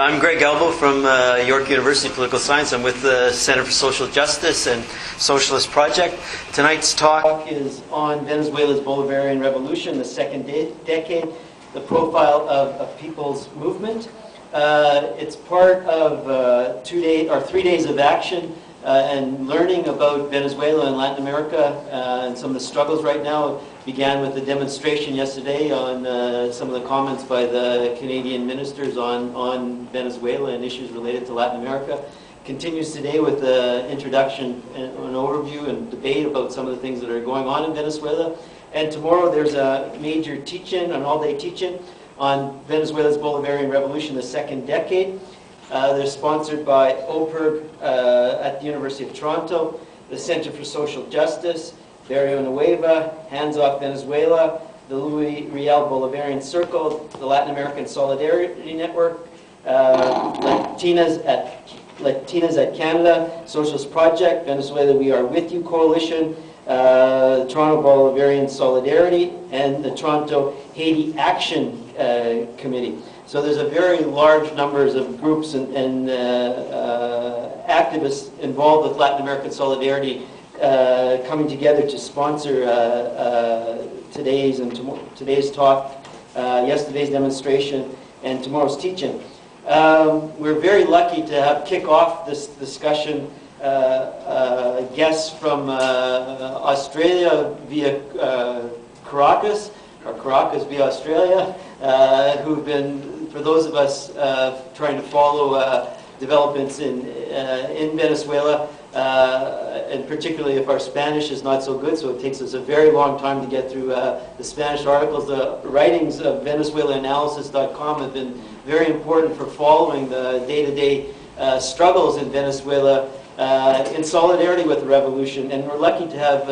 I'm Greg Albo from York University Political Science. I'm with the Center for Social Justice and Socialist Project. Tonight's talk is on Venezuela's Bolivarian Revolution, the second decade, the profile of a people's movement. It's part of 3 days of action and learning about Venezuela and Latin America and some of the struggles right now. Began with a demonstration yesterday on some of the comments by the Canadian ministers on Venezuela and issues related to Latin America. Continues today with the introduction and an overview and debate about some of the things that are going on in Venezuela. And tomorrow there's a major teach-in, an all-day teach-in on Venezuela's Bolivarian Revolution, the second decade. They're sponsored by OPERG at the University of Toronto, the Center for Social Justice, Barrio Nueva, Hands Off Venezuela, the Louis Riel Bolivarian Circle, the Latin American Solidarity Network, Latinas at Canada, Socialist Project, Venezuela We Are With You Coalition, the Toronto Bolivarian Solidarity, and the Toronto Haiti Action Committee. So there's a very large numbers of groups and activists involved with Latin American Solidarity coming together to sponsor today's talk, yesterday's demonstration, and tomorrow's teaching. We're very lucky to have kick off this discussion guests from Australia via Caracas, or Caracas via Australia, who've been, for those of us trying to follow developments in Venezuela, and particularly if our Spanish is not so good, so it takes us a very long time to get through the Spanish articles. The writings of VenezuelaAnalysis.com have been very important for following the day-to-day struggles in Venezuela in solidarity with the revolution. And we're lucky to have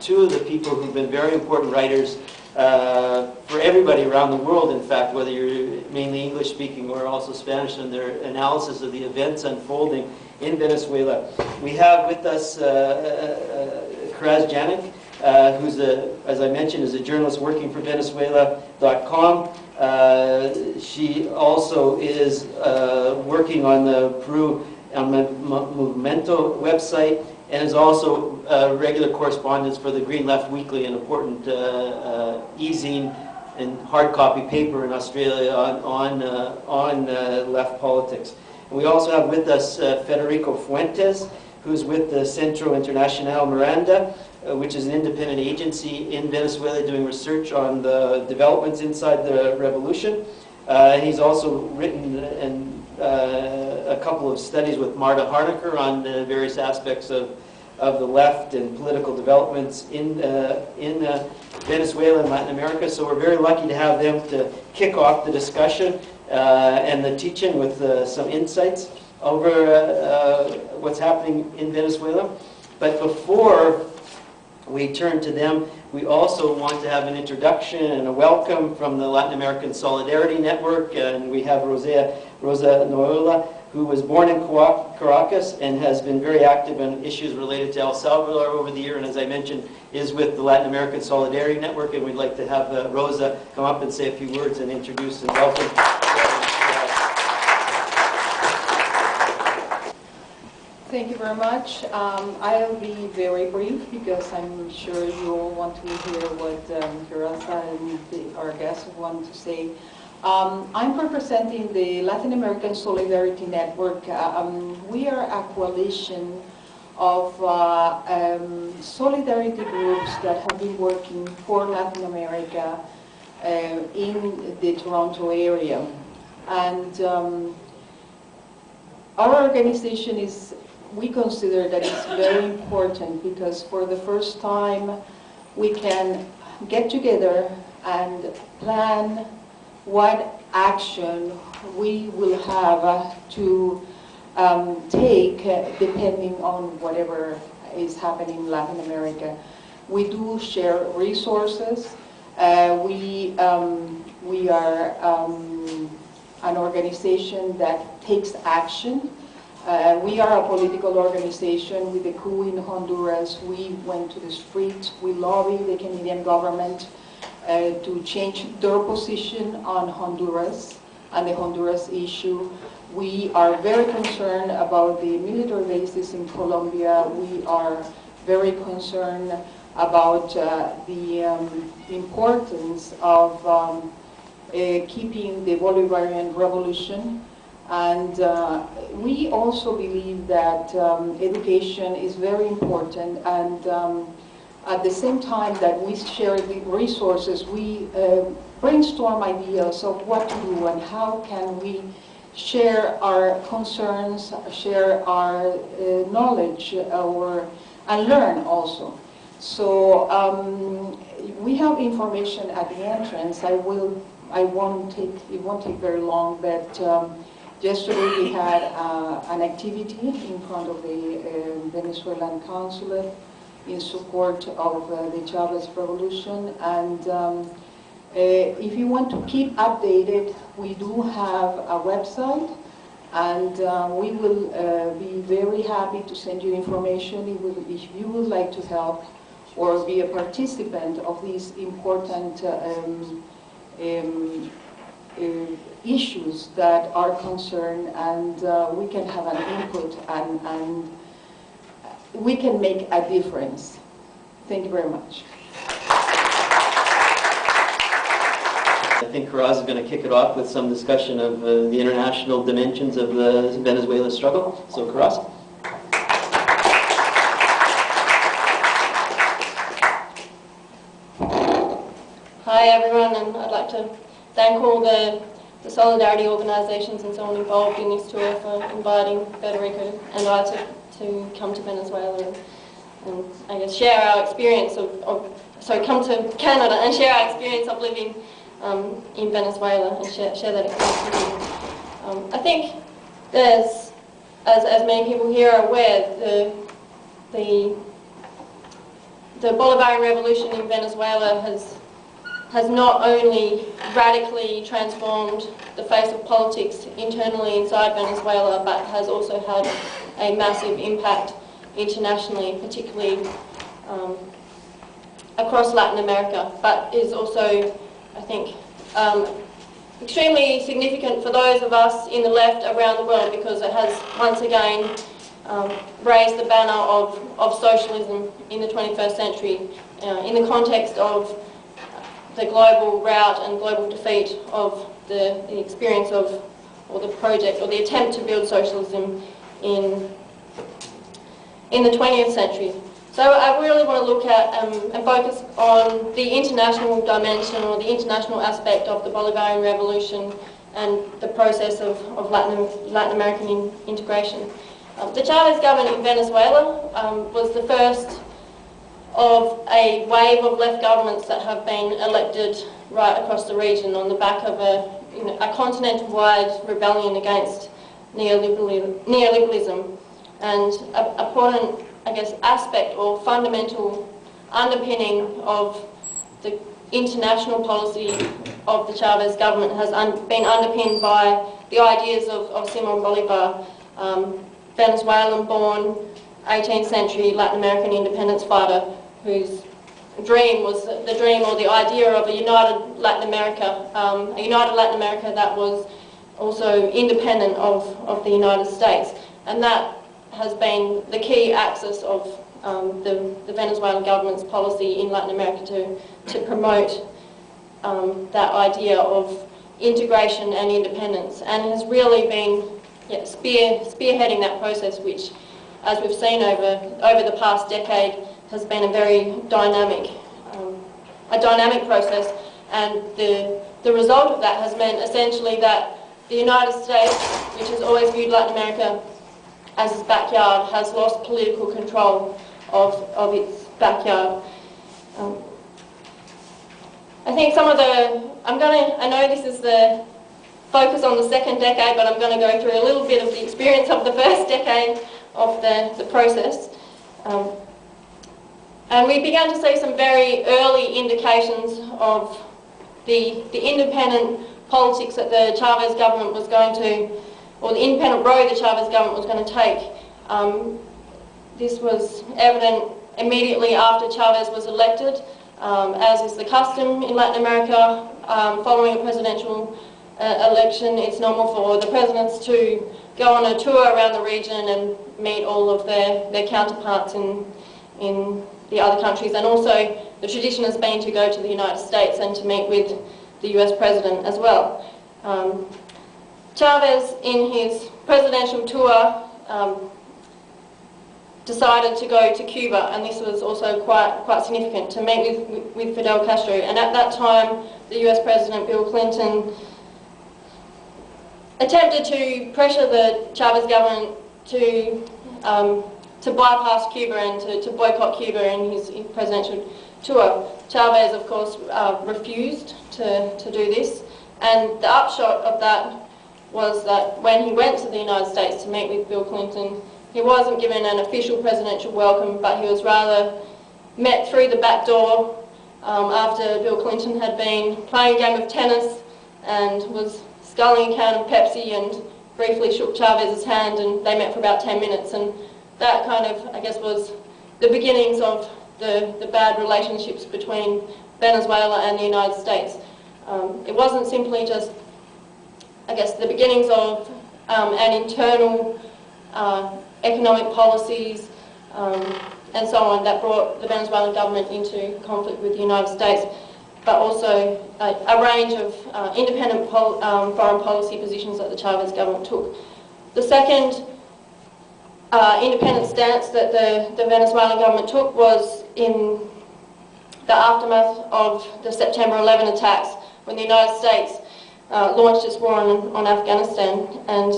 two of the people who've been very important writers for everybody around the world, in fact, whether you're mainly English-speaking or also Spanish, in their analysis of the events unfolding in Venezuela. We have with us Kiraz Janicke, who's, as I mentioned, is a journalist working for Venezuela.com. She also is working on the Peru Movimento website, and is also regular correspondence for the Green Left Weekly, an important e-zine and hard copy paper in Australia on left politics. And we also have with us Federico Fuentes, who's with the Centro Internacional Miranda, which is an independent agency in Venezuela doing research on the developments inside the revolution. And he's also written a couple of studies with Marta Harnacker on the various aspects of the left and political developments in Venezuela and Latin America. So we're very lucky to have them to kick off the discussion and the teaching with some insights over what's happening in Venezuela. But before we turn to them, we also want to have an introduction and a welcome from the Latin American Solidarity Network. And we have Rosa Noela, who was born in Caracas and has been very active in issues related to El Salvador over the year, and as I mentioned, is with the Latin American Solidarity Network. And we'd like to have Rosa come up and say a few words and introduce and welcome. Thank you very much. I'll be very brief because I'm sure you all want to hear what Kiraz and our guests want to say. I'm representing the Latin American Solidarity Network. We are a coalition of solidarity groups that have been working for Latin America in the Toronto area. And our organization is, we consider that it's very important because for the first time we can get together and plan what action we will have to take depending on whatever is happening in Latin America. We do share resources. We are an organization that takes action. We are a political organization. With the coup in Honduras, we went to the streets. We lobbied the Canadian government to change their position on Honduras and the Honduras issue. We are very concerned about the military bases in Colombia. We are very concerned about the importance of keeping the Bolivarian revolution. And we also believe that education is very important, and at the same time that we share the resources, we brainstorm ideas of what to do and how can we share our concerns, share our knowledge, and learn also. So we have information at the entrance. It won't take very long, but yesterday we had an activity in front of the Venezuelan consulate in support of the Chavez Revolution, and if you want to keep updated, we do have a website, and we will be very happy to send you information if you would like to help or be a participant of these important issues that are concerned, and we can have an input and we can make a difference. Thank you very much. I think Kiraz is going to kick it off with some discussion of the international dimensions of the Venezuela struggle. So Kiraz. Hi everyone, and I'd like to thank all the solidarity organisations and so on involved in this tour for inviting Federico and I to come to Venezuela and I guess share our experience come to Canada and share our experience of living in Venezuela and share that experience with you. I think there's, as many people here are aware, the Bolivarian revolution in Venezuela has not only radically transformed the face of politics internally inside Venezuela, but has also had a massive impact internationally, particularly across Latin America, but is also, I think, extremely significant for those of us in the left around the world, because it has once again raised the banner of socialism in the 21st century in the context of the global rout and global defeat of the experience of, or the project, or the attempt to build socialism in the 20th century. So I really want to look at and focus on the international dimension, or the international aspect of the Bolivarian Revolution and the process of Latin American integration. The Chavez government in Venezuela was the first of a wave of left governments that have been elected right across the region on the back of a continental-wide rebellion against neoliberalism. And an important, I guess, aspect or fundamental underpinning of the international policy of the Chavez government has been underpinned by the ideas of Simon Bolivar, Venezuelan-born 18th century Latin American independence fighter, whose dream was the dream or the idea of a united Latin America that was also independent of the United States. And that has been the key axis of the Venezuelan government's policy in Latin America to promote that idea of integration and independence, and has really been spearheading that process, which, as we've seen over the past decade, has been a very dynamic process. And the result of that has meant essentially that the United States, which has always viewed Latin America as its backyard, has lost political control of its backyard. I think some of I know this is the focus on the second decade, but I'm going to go through a little bit of the experience of the first decade of the process. And we began to see some very early indications of the independent politics that the Chavez government was going to, or the independent road the Chavez government was going to take. This was evident immediately after Chavez was elected, as is the custom in Latin America, following a presidential election, it's normal for the presidents to go on a tour around the region and meet all of their counterparts in the other countries, and also the tradition has been to go to the United States and to meet with the US president as well. Chavez, in his presidential tour, decided to go to Cuba, and this was also quite significant, to meet with Fidel Castro. And at that time, the US President Bill Clinton attempted to pressure the Chavez government to bypass Cuba and to boycott Cuba in his presidential tour. Chavez, of course, refused to do this, and the upshot of that was that when he went to the United States to meet with Bill Clinton, he wasn't given an official presidential welcome, but he was rather met through the back door after Bill Clinton had been playing a game of tennis and was sculling a can of Pepsi and briefly shook Chavez's hand, and they met for about 10 minutes. And that kind of, I guess, was the beginnings of the bad relationships between Venezuela and the United States. It wasn't simply just, I guess, the beginnings of an internal economic policies and so on that brought the Venezuelan government into conflict with the United States, but also a range of independent foreign policy positions that the Chavez government took. The second independent stance that the Venezuelan government took was in the aftermath of the September 11 attacks, when the United States launched its war on Afghanistan. And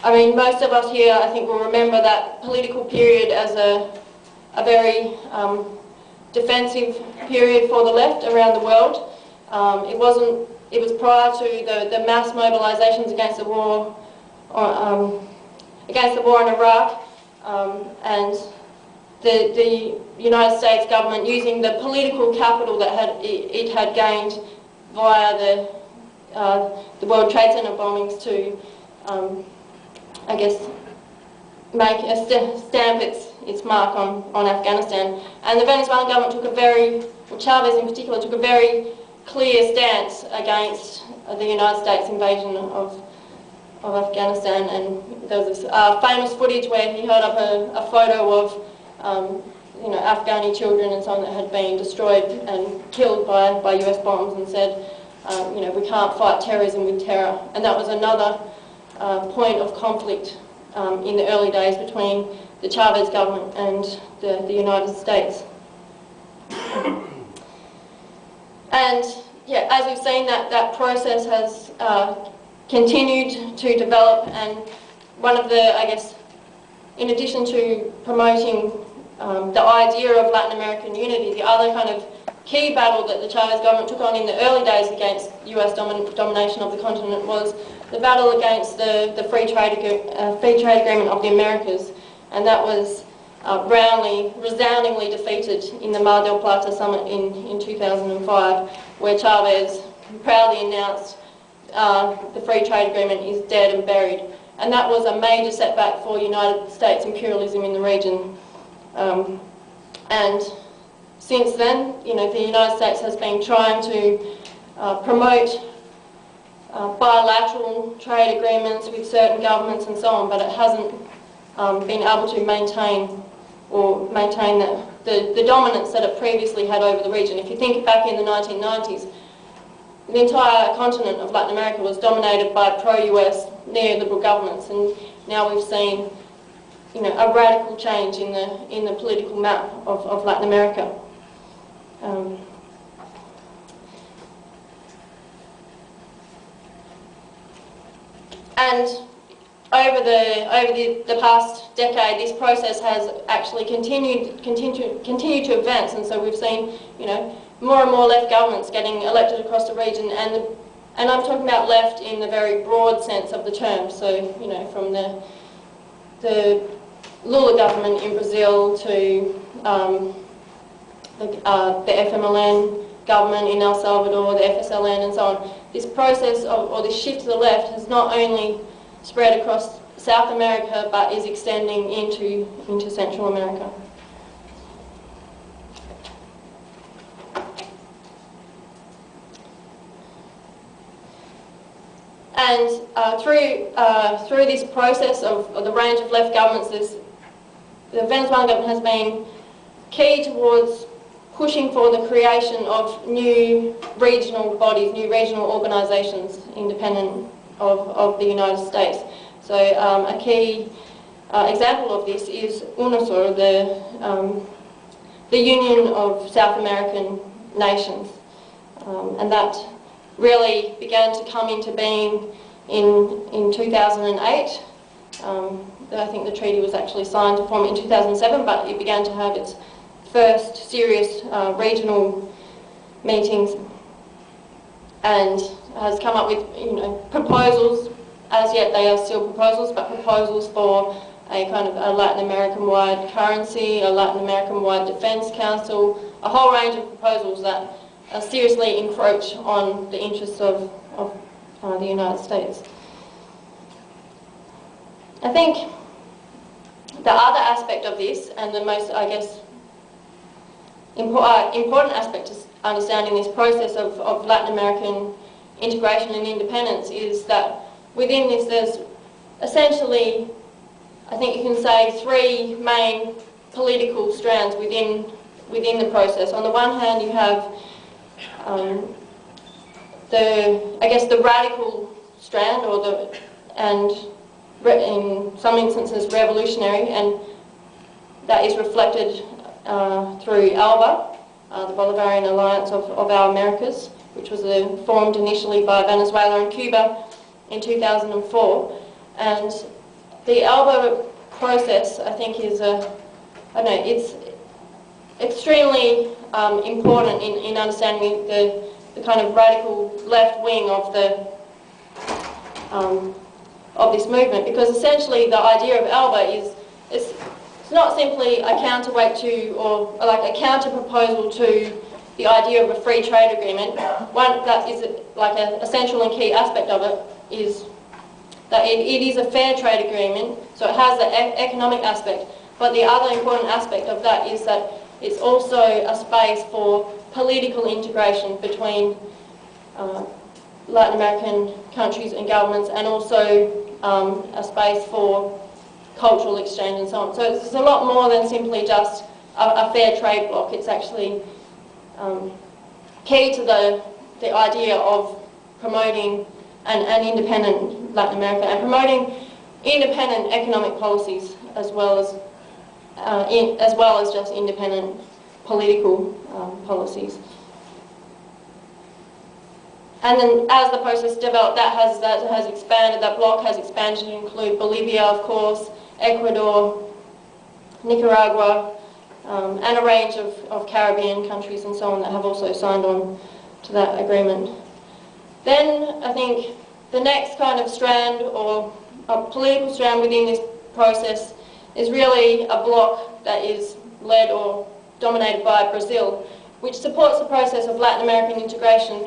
I mean, most of us here, I think, will remember that political period as a very defensive period for the left around the world. It was prior to the mass mobilisations against the war in Iraq, and the United States government using the political capital that it had gained via the World Trade Center bombings to I guess, stamp its mark on Afghanistan. And the Venezuelan government Chavez in particular, took a very clear stance against the United States invasion of Afghanistan. And there was this famous footage where he held up a photo of Afghani children and so on that had been destroyed and killed by US bombs, and said, we can't fight terrorism with terror. And that was another point of conflict in the early days between the Chavez government and the United States. And yeah, as we've seen, that process has continued to develop, and one of the, I guess, in addition to promoting the idea of Latin American unity, the other kind of key battle that the Chavez government took on in the early days against US domination of the continent was the battle against the free trade agreement of the Americas, and that was resoundingly defeated in the Mar del Plata summit in 2005, where Chavez proudly announced the free trade agreement is dead and buried. And that was a major setback for United States imperialism in the region. And since then, the United States has been trying to promote bilateral trade agreements with certain governments and so on, but it hasn't been able to maintain the dominance that it previously had over the region. If you think back in the 1990s, the entire continent of Latin America was dominated by pro-US neoliberal governments, and now we've seen a radical change in the political map of Latin America. And over the past decade, this process has actually continued to advance, and so we've seen more and more left governments getting elected across the region, and I'm talking about left in the very broad sense of the term. So from the Lula government in Brazil to the FMLN government in El Salvador, the FSLN, and so on. This process or this shift to the left has not only spread across South America, but is extending into Central America. And through this process of the range of left governments, the Venezuelan government has been key towards pushing for the creation of new regional bodies, new regional organisations independent of the United States. So a key example of this is UNASUR, the Union of South American Nations, and that really began to come into being in 2008. I think the treaty was actually signed to form in 2007, but it began to have its first serious regional meetings and has come up with proposals. As yet they are still proposals, but proposals for a kind of a Latin American-wide currency, a Latin American-wide defence council, a whole range of proposals that seriously encroach on the interests of the United States. I think the other aspect of this, and the most, I guess, important aspect to understanding this process of Latin American integration and independence is that within this there's essentially, I think you can say, three main political strands within the process. On the one hand, you have the radical strand, and in some instances revolutionary, and that is reflected through Albo, the Bolivarian Alliance of our Americas, which was formed initially by Venezuela and Cuba in 2004. And the Albo process, I think, is it's extremely important in understanding the kind of radical left wing of this movement, because essentially the idea of Albo is it's not simply a counterweight to, or like a counter proposal to, the idea of a free trade agreement. One that is like a central and key aspect of it is that it is a fair trade agreement, so it has the economic aspect, but the other important aspect of that is that it's also a space for political integration between Latin American countries and governments, and also a space for cultural exchange and so on. So it's a lot more than simply just a fair trade bloc. It's actually key to the idea of promoting an independent Latin America and promoting independent economic policies as well as just independent political policies. And then as the process developed, that has expanded, that bloc has expanded to include Bolivia, of course, Ecuador, Nicaragua, and a range of Caribbean countries and so on that have also signed on to that agreement. Then I think the next kind of strand, or a political strand within this process, is really a bloc that is led or dominated by Brazil, which supports the process of Latin American integration,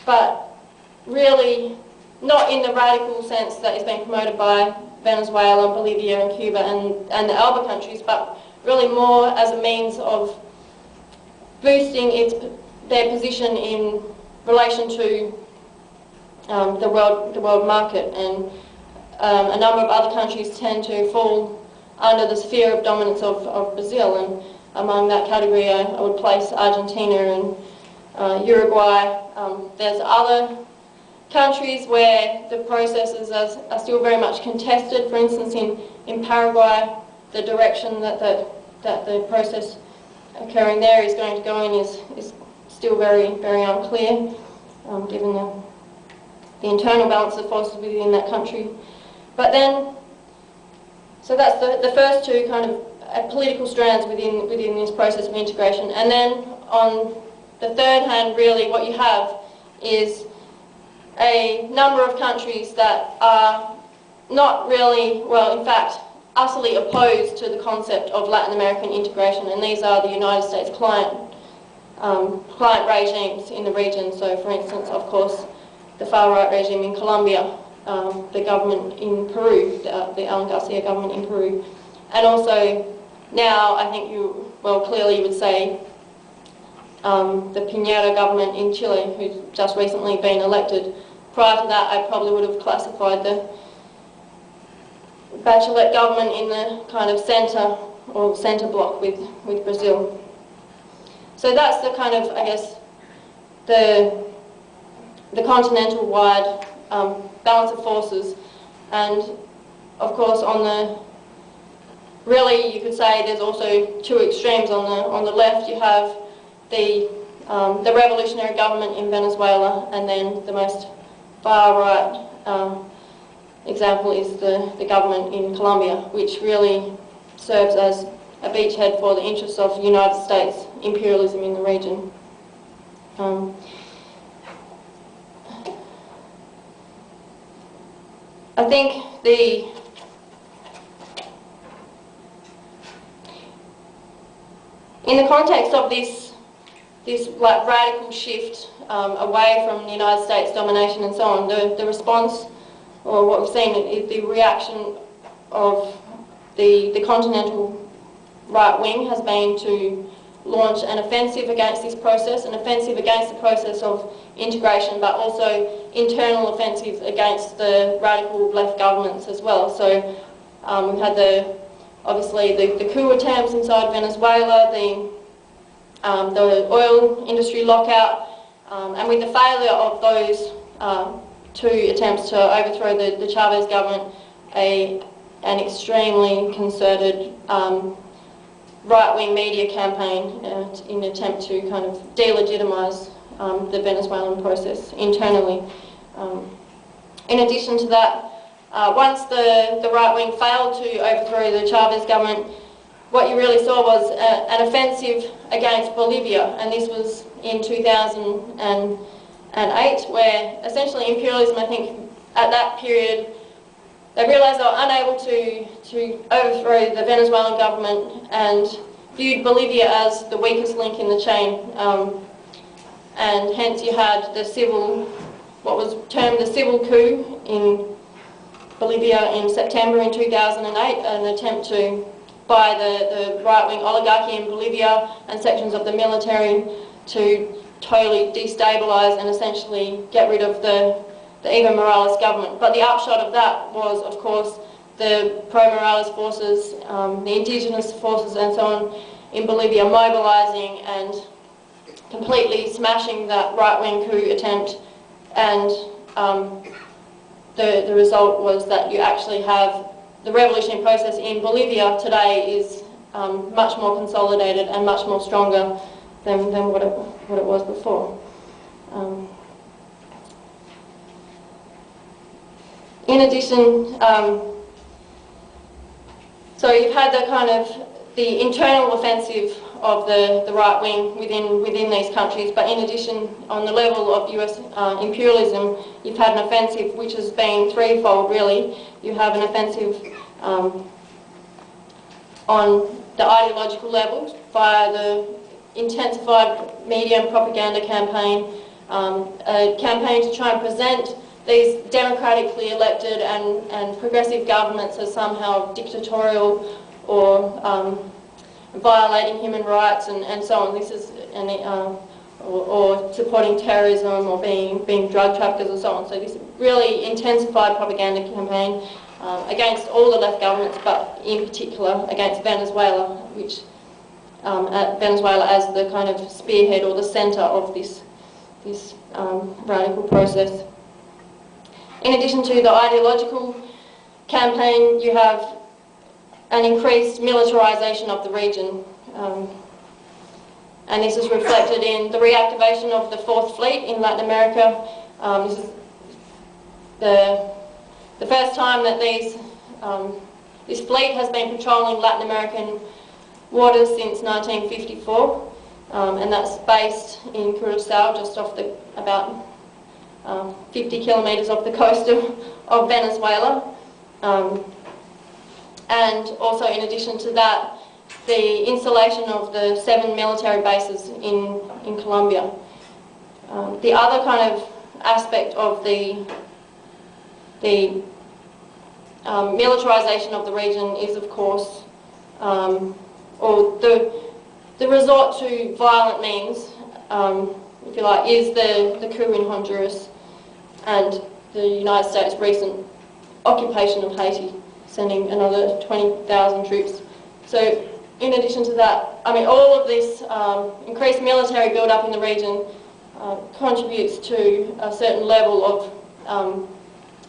but really not in the radical sense that is being promoted by Venezuela, Bolivia and Cuba and the Albo countries, but really more as a means of boosting their position in relation to the world market. And a number of other countries tend to fall under the sphere of dominance of Brazil, and among that category I would place Argentina and Uruguay. There's other countries where the processes are still very much contested. For instance, in Paraguay, the direction that the process occurring there is going to go in is still very, very unclear, given the internal balance of forces within that country. But then, so that's the first two kind of political strands within this process of integration. And then on the third hand, really what you have is a number of countries that are not really, well, in fact, utterly opposed to the concept of Latin American integration, and these are the United States client regimes in the region. So, for instance, of course, the far-right regime in Colombia, the government in Peru, the Alan Garcia government in Peru, and also now I think clearly you would say the Piñera government in Chile, who's just recently been elected prior to that, I probably would have classified the Bachelet government in the kind of centre or centre block with Brazil. So that's the kind of, I guess, the continental-wide balance of forces. And of course, on the really, you could say there's also two extremes. On the left, you have the revolutionary government in Venezuela, and then the most far right example is the government in Colombia, which really serves as a beachhead for the interests of United States imperialism in the region. I think in the context of this like radical shift away from the United States domination and so on, the response, or what we've seen, is the reaction of the continental right wing has been to launch an offensive against this process, an offensive against the process of integration, but also internal offensive against the radical left governments as well. So we've had obviously the coup attempts inside Venezuela, the oil industry lockout, and with the failure of those two attempts to overthrow the Chavez government, an extremely concerted right-wing media campaign in an attempt to kind of delegitimise the Venezuelan process internally. In addition to that, once the right-wing failed to overthrow the Chavez government, what you really saw was an offensive against Bolivia, and this was in 2008, where essentially imperialism, I think, at that period, they realised they were unable to overthrow the Venezuelan government and viewed Bolivia as the weakest link in the chain. And hence you had what was termed the civil coup in Bolivia in September in 2008, an attempt by the right-wing oligarchy in Bolivia and sections of the military to totally destabilise and essentially get rid of the Evo Morales government. But the upshot of that was, of course, the pro-Morales forces, the indigenous forces and so on in Bolivia mobilising and completely smashing that right-wing coup attempt, and the result was that you actually have the revolutionary process in Bolivia today is much more consolidated and much more stronger than what it was before. In addition, so you've had the internal offensive of the right wing within these countries, but in addition, on the level of US imperialism, you've had an offensive which has been threefold really. You have an offensive on the ideological level via the intensified media and propaganda campaign, a campaign to try and present these democratically elected and progressive governments as somehow dictatorial or violating human rights and so on. This is or supporting terrorism or being drug traffickers and so on. So this really intensified propaganda campaign against all the left governments, but in particular against Venezuela, which Venezuela as the kind of spearhead or the centre of this radical process. In addition to the ideological campaign, you have an increased militarisation of the region. And this is reflected in the reactivation of the 4th Fleet in Latin America. This is the first time that this fleet has been patrolling Latin American waters since 1954, and that's based in Kiraz, just off about 50 kilometres off the coast of Venezuela. And also, in addition to that, the installation of the 7 military bases in Colombia. The other kind of aspect of the militarisation of the region is, of course, or the resort to violent means, if you like, is the coup in Honduras. and the United States' recent occupation of Haiti, sending another 20,000 troops. So in addition to that, I mean, all of this increased military build-up in the region contributes to a certain level of,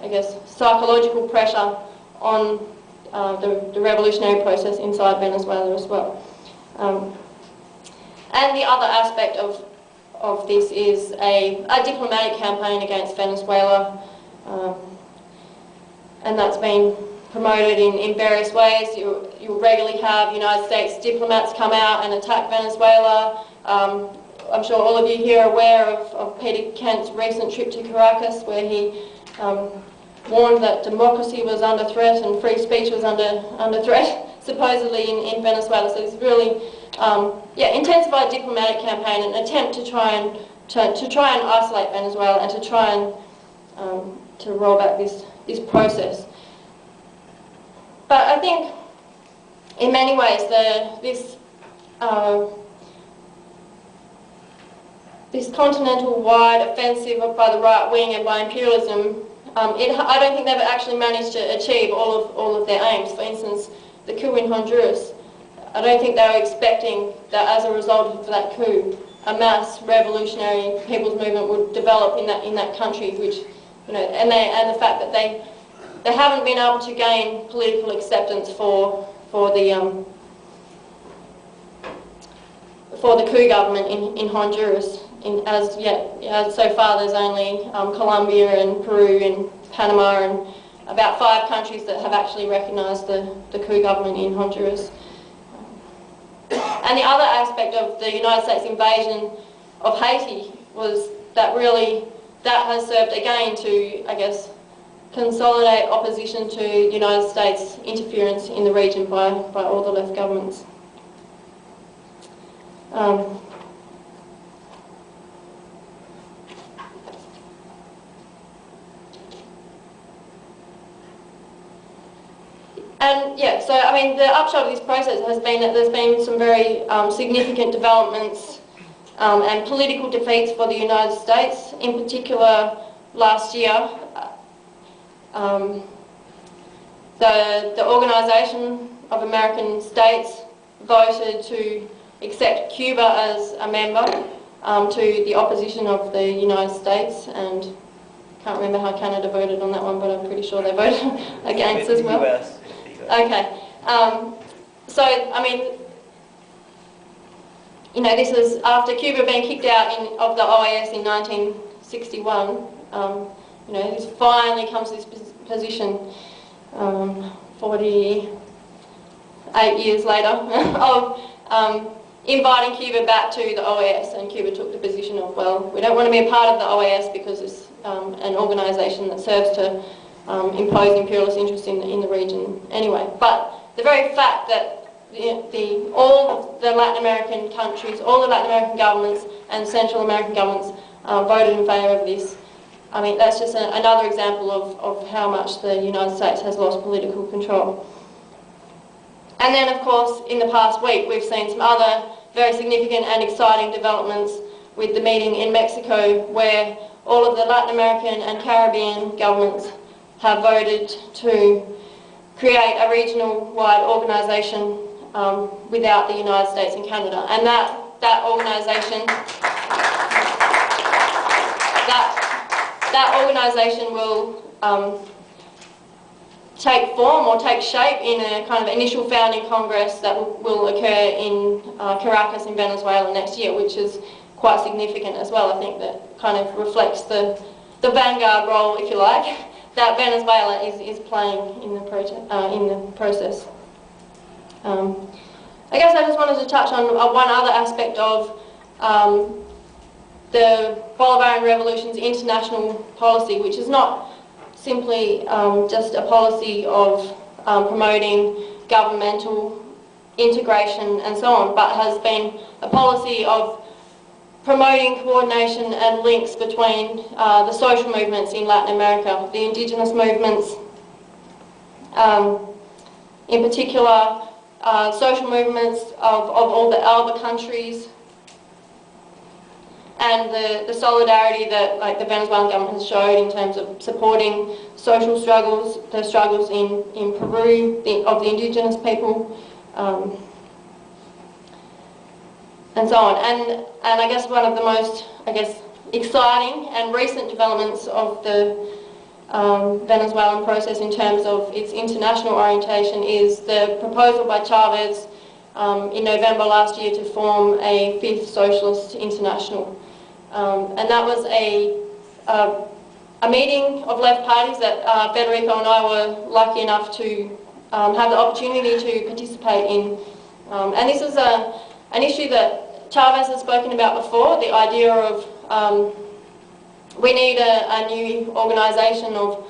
I guess, psychological pressure on the revolutionary process inside Venezuela as well. And the other aspect of this is a diplomatic campaign against Venezuela, and that's been promoted in various ways. You'll regularly have United States diplomats come out and attack Venezuela. I'm sure all of you here are aware of Peter Kent's recent trip to Caracas, where he warned that democracy was under threat and free speech was under threat, supposedly in Venezuela. So it's really intensified diplomatic campaign, an attempt to try and isolate Venezuela and to try and to roll back this process. But I think in many ways this continental-wide offensive by the right wing and by imperialism, I don't think they've actually managed to achieve all of their aims. For instance, the coup in Honduras, I don't think they were expecting that as a result of that coup, a mass revolutionary people's movement would develop in that country, which, you know, and the fact that they haven't been able to gain political acceptance for the coup government in Honduras. As so far, there's only Colombia and Peru and Panama and about 5 countries that have actually recognised the coup government in Honduras. And the other aspect of the United States invasion of Haiti was that that has served again to, I guess, consolidate opposition to United States interference in the region by all the left governments. And yeah, so I mean, the upshot of this process has been that there's been some very significant developments and political defeats for the United States. In particular, last year, the Organisation of American States voted to accept Cuba as a member to the opposition of the United States, and can't remember how Canada voted on that one, but I'm pretty sure they voted against as well. US. Okay, so I mean, you know, this is after Cuba being kicked out of the OAS in 1961. You know, this finally comes to this position 48 years later of inviting Cuba back to the OAS, and Cuba took the position of, well, we don't want to be a part of the OAS because it's an organisation that serves to impose imperialist interests in the region anyway. But the very fact that all the Latin American countries, all the Latin American governments and Central American governments voted in favour of this, I mean, that's just another example of how much the United States has lost political control. And then, of course, in the past week, we've seen some other very significant and exciting developments with the meeting in Mexico, where all of the Latin American and Caribbean governments have voted to create a regional-wide organisation without the United States and Canada. And that organisation, that organisation will take form or take shape in a kind of initial founding congress that will occur in Caracas in Venezuela next year, which is quite significant as well. I think that kind of reflects the vanguard role, if you like, that Venezuela is playing in the process. I guess I just wanted to touch on one other aspect of the Bolivarian Revolution's international policy, which is not simply just a policy of promoting governmental integration and so on, but has been a policy of promoting coordination and links between the social movements in Latin America, the indigenous movements, in particular social movements of all the Albo countries, and the solidarity that like the Venezuelan government has showed in terms of supporting social struggles, the struggles in Peru of the indigenous people, and so on. And I guess one of the most, exciting and recent developments of the Venezuelan process in terms of its international orientation is the proposal by Chavez in November last year to form a fifth socialist international. And that was a meeting of left parties that Federico and I were lucky enough to have the opportunity to participate in. And this is an issue that Chavez has spoken about before, the idea of we need a new organisation of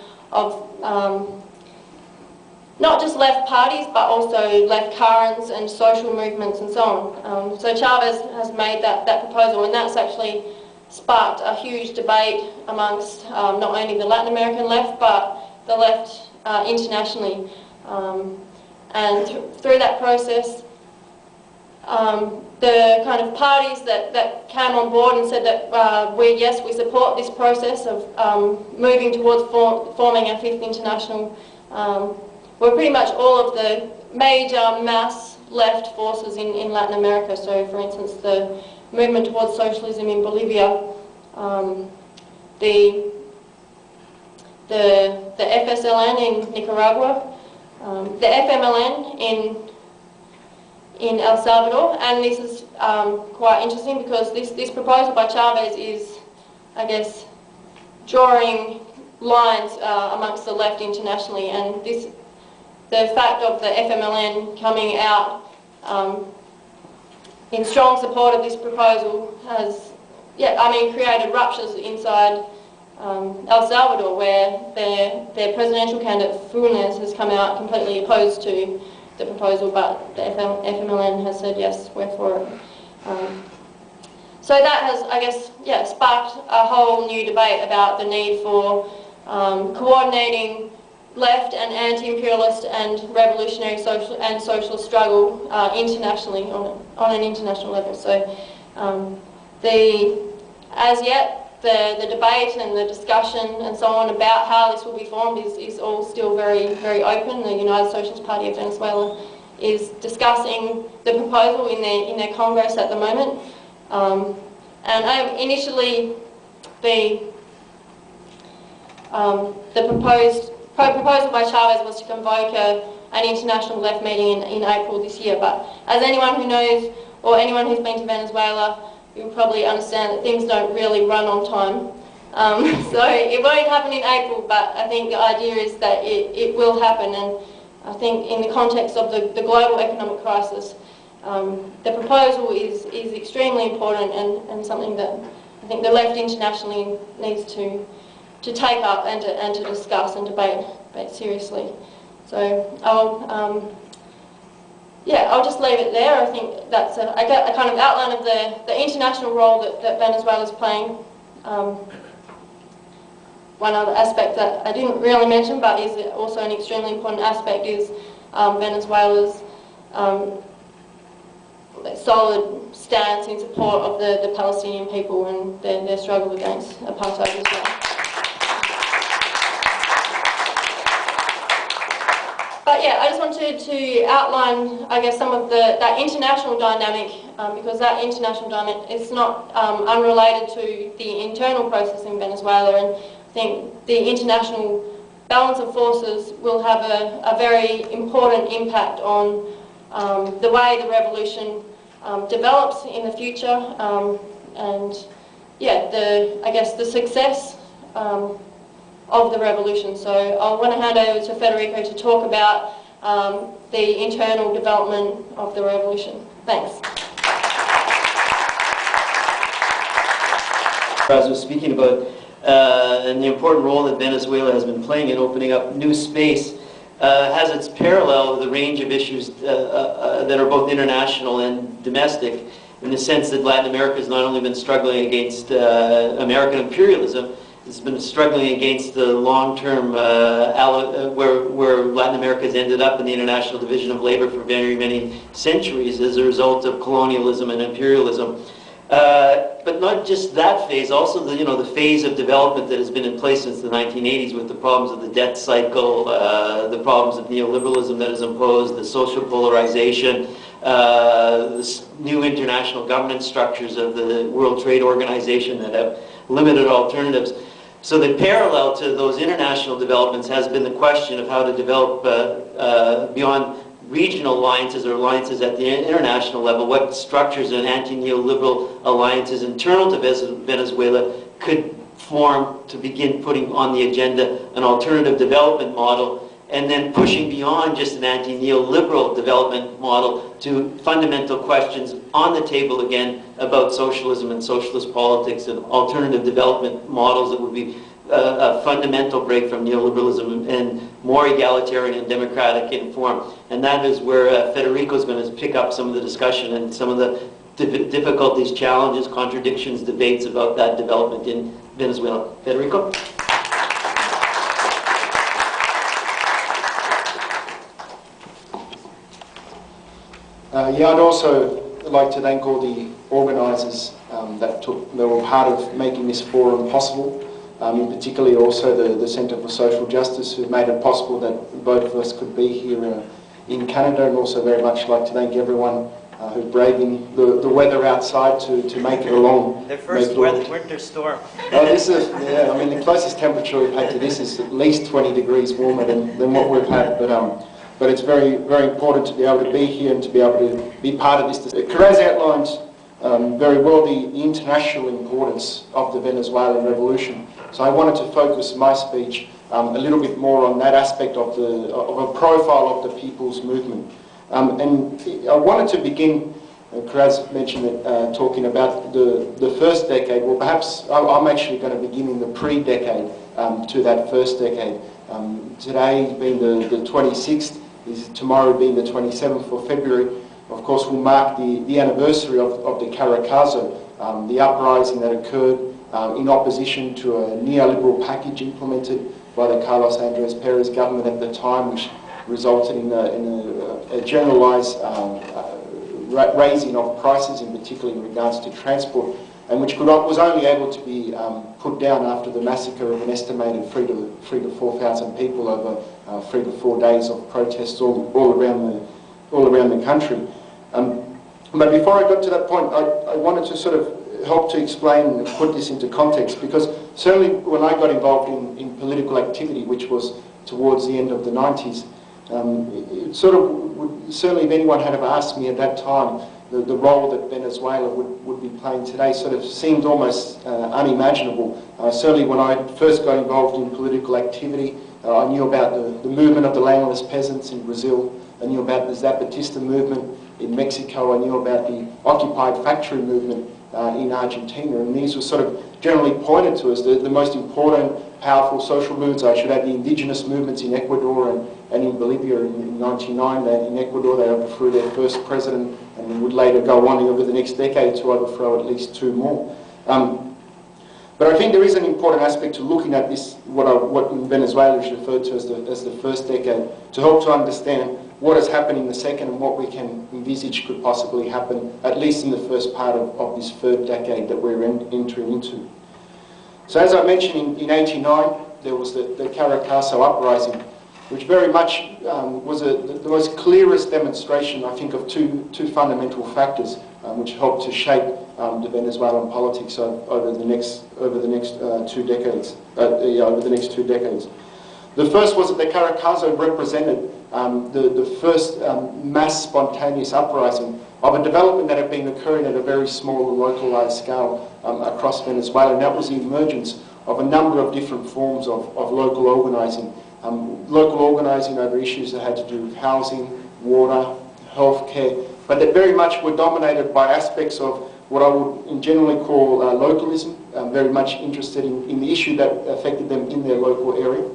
not just left parties but also left currents and social movements and so on. So Chavez has made that proposal, and that's actually sparked a huge debate amongst not only the Latin American left but the left internationally. And through that process, the kind of parties that came on board and said that we support this process of moving towards forming a fifth international were pretty much all of the major mass left forces in Latin America. So for instance, the movement towards socialism in Bolivia, the FSLN in Nicaragua, the FMLN in El Salvador, and this is quite interesting because this proposal by Chavez is, I guess, drawing lines amongst the left internationally, and the fact of the FMLN coming out in strong support of this proposal has, created ruptures inside El Salvador, where their presidential candidate Fuentes has come out completely opposed to the proposal, but the FMLN has said yes, we're for it. So that has, sparked a whole new debate about the need for coordinating left and anti-imperialist and revolutionary socialist struggle internationally on an international level. So as yet, the debate and the discussion and so on about how this will be formed is all still very, very open. The United Socialist Party of Venezuela is discussing the proposal in their Congress at the moment. And initially, the proposal by Chavez was to convoke an international left meeting in April this year. But as anyone who knows, or anyone who's been to Venezuela, you'll probably understand that things don't really run on time. So it won't happen in April, but I think the idea is that it will happen. And I think in the context of the global economic crisis, the proposal is extremely important and something that I think the left internationally needs to take up and to discuss and debate seriously. So I'll just leave it there. I think that's a kind of outline of the international role that Venezuela is playing. One other aspect that I didn't really mention, but is also an extremely important aspect, is Venezuela's solid stance in support of the Palestinian people and their struggle against apartheid as well. But yeah, I just wanted to outline, some of that international dynamic, because that international dynamic is not unrelated to the internal process in Venezuela, and I think the international balance of forces will have a very important impact on the way the revolution develops in the future, and the success of the revolution. So I want to hand over to Federico to talk about the internal development of the revolution. Thanks. Kiraz was speaking about and the important role that Venezuela has been playing in opening up new space has its parallel with a range of issues that are both international and domestic, in the sense that Latin America has not only been struggling against American imperialism, it's been struggling against the long-term, where Latin America has ended up in the International Division of Labor for very many centuries as a result of colonialism and imperialism. But not just that phase, also the phase of development that has been in place since the 1980s with the problems of the debt cycle, the problems of neoliberalism that is imposed, the social polarization, the new international governance structures of the World Trade Organization that have limited alternatives. So the parallel to those international developments has been the question of how to develop beyond regional alliances or alliances at the international level, what structures and anti-neoliberal alliances internal to Venezuela could form to begin putting on the agenda an alternative development model, and then pushing beyond just an anti-neoliberal development model to fundamental questions on the table again about socialism and socialist politics and alternative development models that would be a fundamental break from neoliberalism and more egalitarian and democratic in form. And that is where Federico is going to pick up some of the discussion and some of the difficulties, challenges, contradictions, debates about that development in Venezuela. Federico? Yeah, I'd also like to thank all the organisers that were part of making this forum possible. In particularly also the Centre for Social Justice, who made it possible that both of us could be here in Canada, and also very much like to thank everyone who's braving the weather outside to make it along. The first winter storm. This is, yeah, I mean, the closest temperature we've had to this is at least 20 degrees warmer than what we've had, but it's very, very important to be able to be here and to be able to be part of this. Kiraz outlines very well the international importance of the Venezuelan revolution. So I wanted to focus my speech a little bit more on that aspect of a profile of the people's movement. And I wanted to begin, Kiraz mentioned it, talking about the first decade. Well, perhaps I'm actually going to begin in the pre-decade to that first decade. Today being the 26th, tomorrow being the 27th of February, of course will mark the anniversary of the Caracazo, the uprising that occurred in opposition to a neoliberal package implemented by the Carlos Andres Perez government at the time, which resulted in a generalised raising of prices, in particular in regards to transport, and which was only able to be put down after the massacre of an estimated 3,000 to 4,000 people over 3 to 4 days of protests all around the country. But before I got to that point, I wanted to sort of help to explain and put this into context, because certainly when I got involved in political activity, which was towards the end of the 90s, it sort of certainly if anyone had ever asked me at that time the role that Venezuela would be playing today sort of seemed almost unimaginable. Certainly when I first got involved in political activity, I knew about the movement of the landless peasants in Brazil, I knew about the Zapatista movement in Mexico, I knew about the occupied factory movement in Argentina, and these were sort of generally pointed to as the most important, powerful social movements. I should add the indigenous movements in Ecuador and in Bolivia in 99. In Ecuador they overthrew their first president and would later go on over the next decade to overthrow at least 2 more. But I think there is an important aspect to looking at this, what in Venezuela is referred to as the first decade, to help to understand what has happened in the second and what we can envisage could possibly happen, at least in the first part of this third decade that we're entering into. So as I mentioned, in 89, there was the Caracazo uprising, which very much was the most clearest demonstration, I think, of two fundamental factors which helped to shape the Venezuelan politics over the next 2 decades. Over the next 2 decades. The first was that the Caracazo represented the first mass spontaneous uprising of a development that had been occurring at a very small and localised scale across Venezuela, and that was the emergence of a number of different forms of local organising. Local organising over issues that had to do with housing, water, healthcare, but that very much were dominated by aspects of what I would generally call localism, very much interested in the issue that affected them in their local area.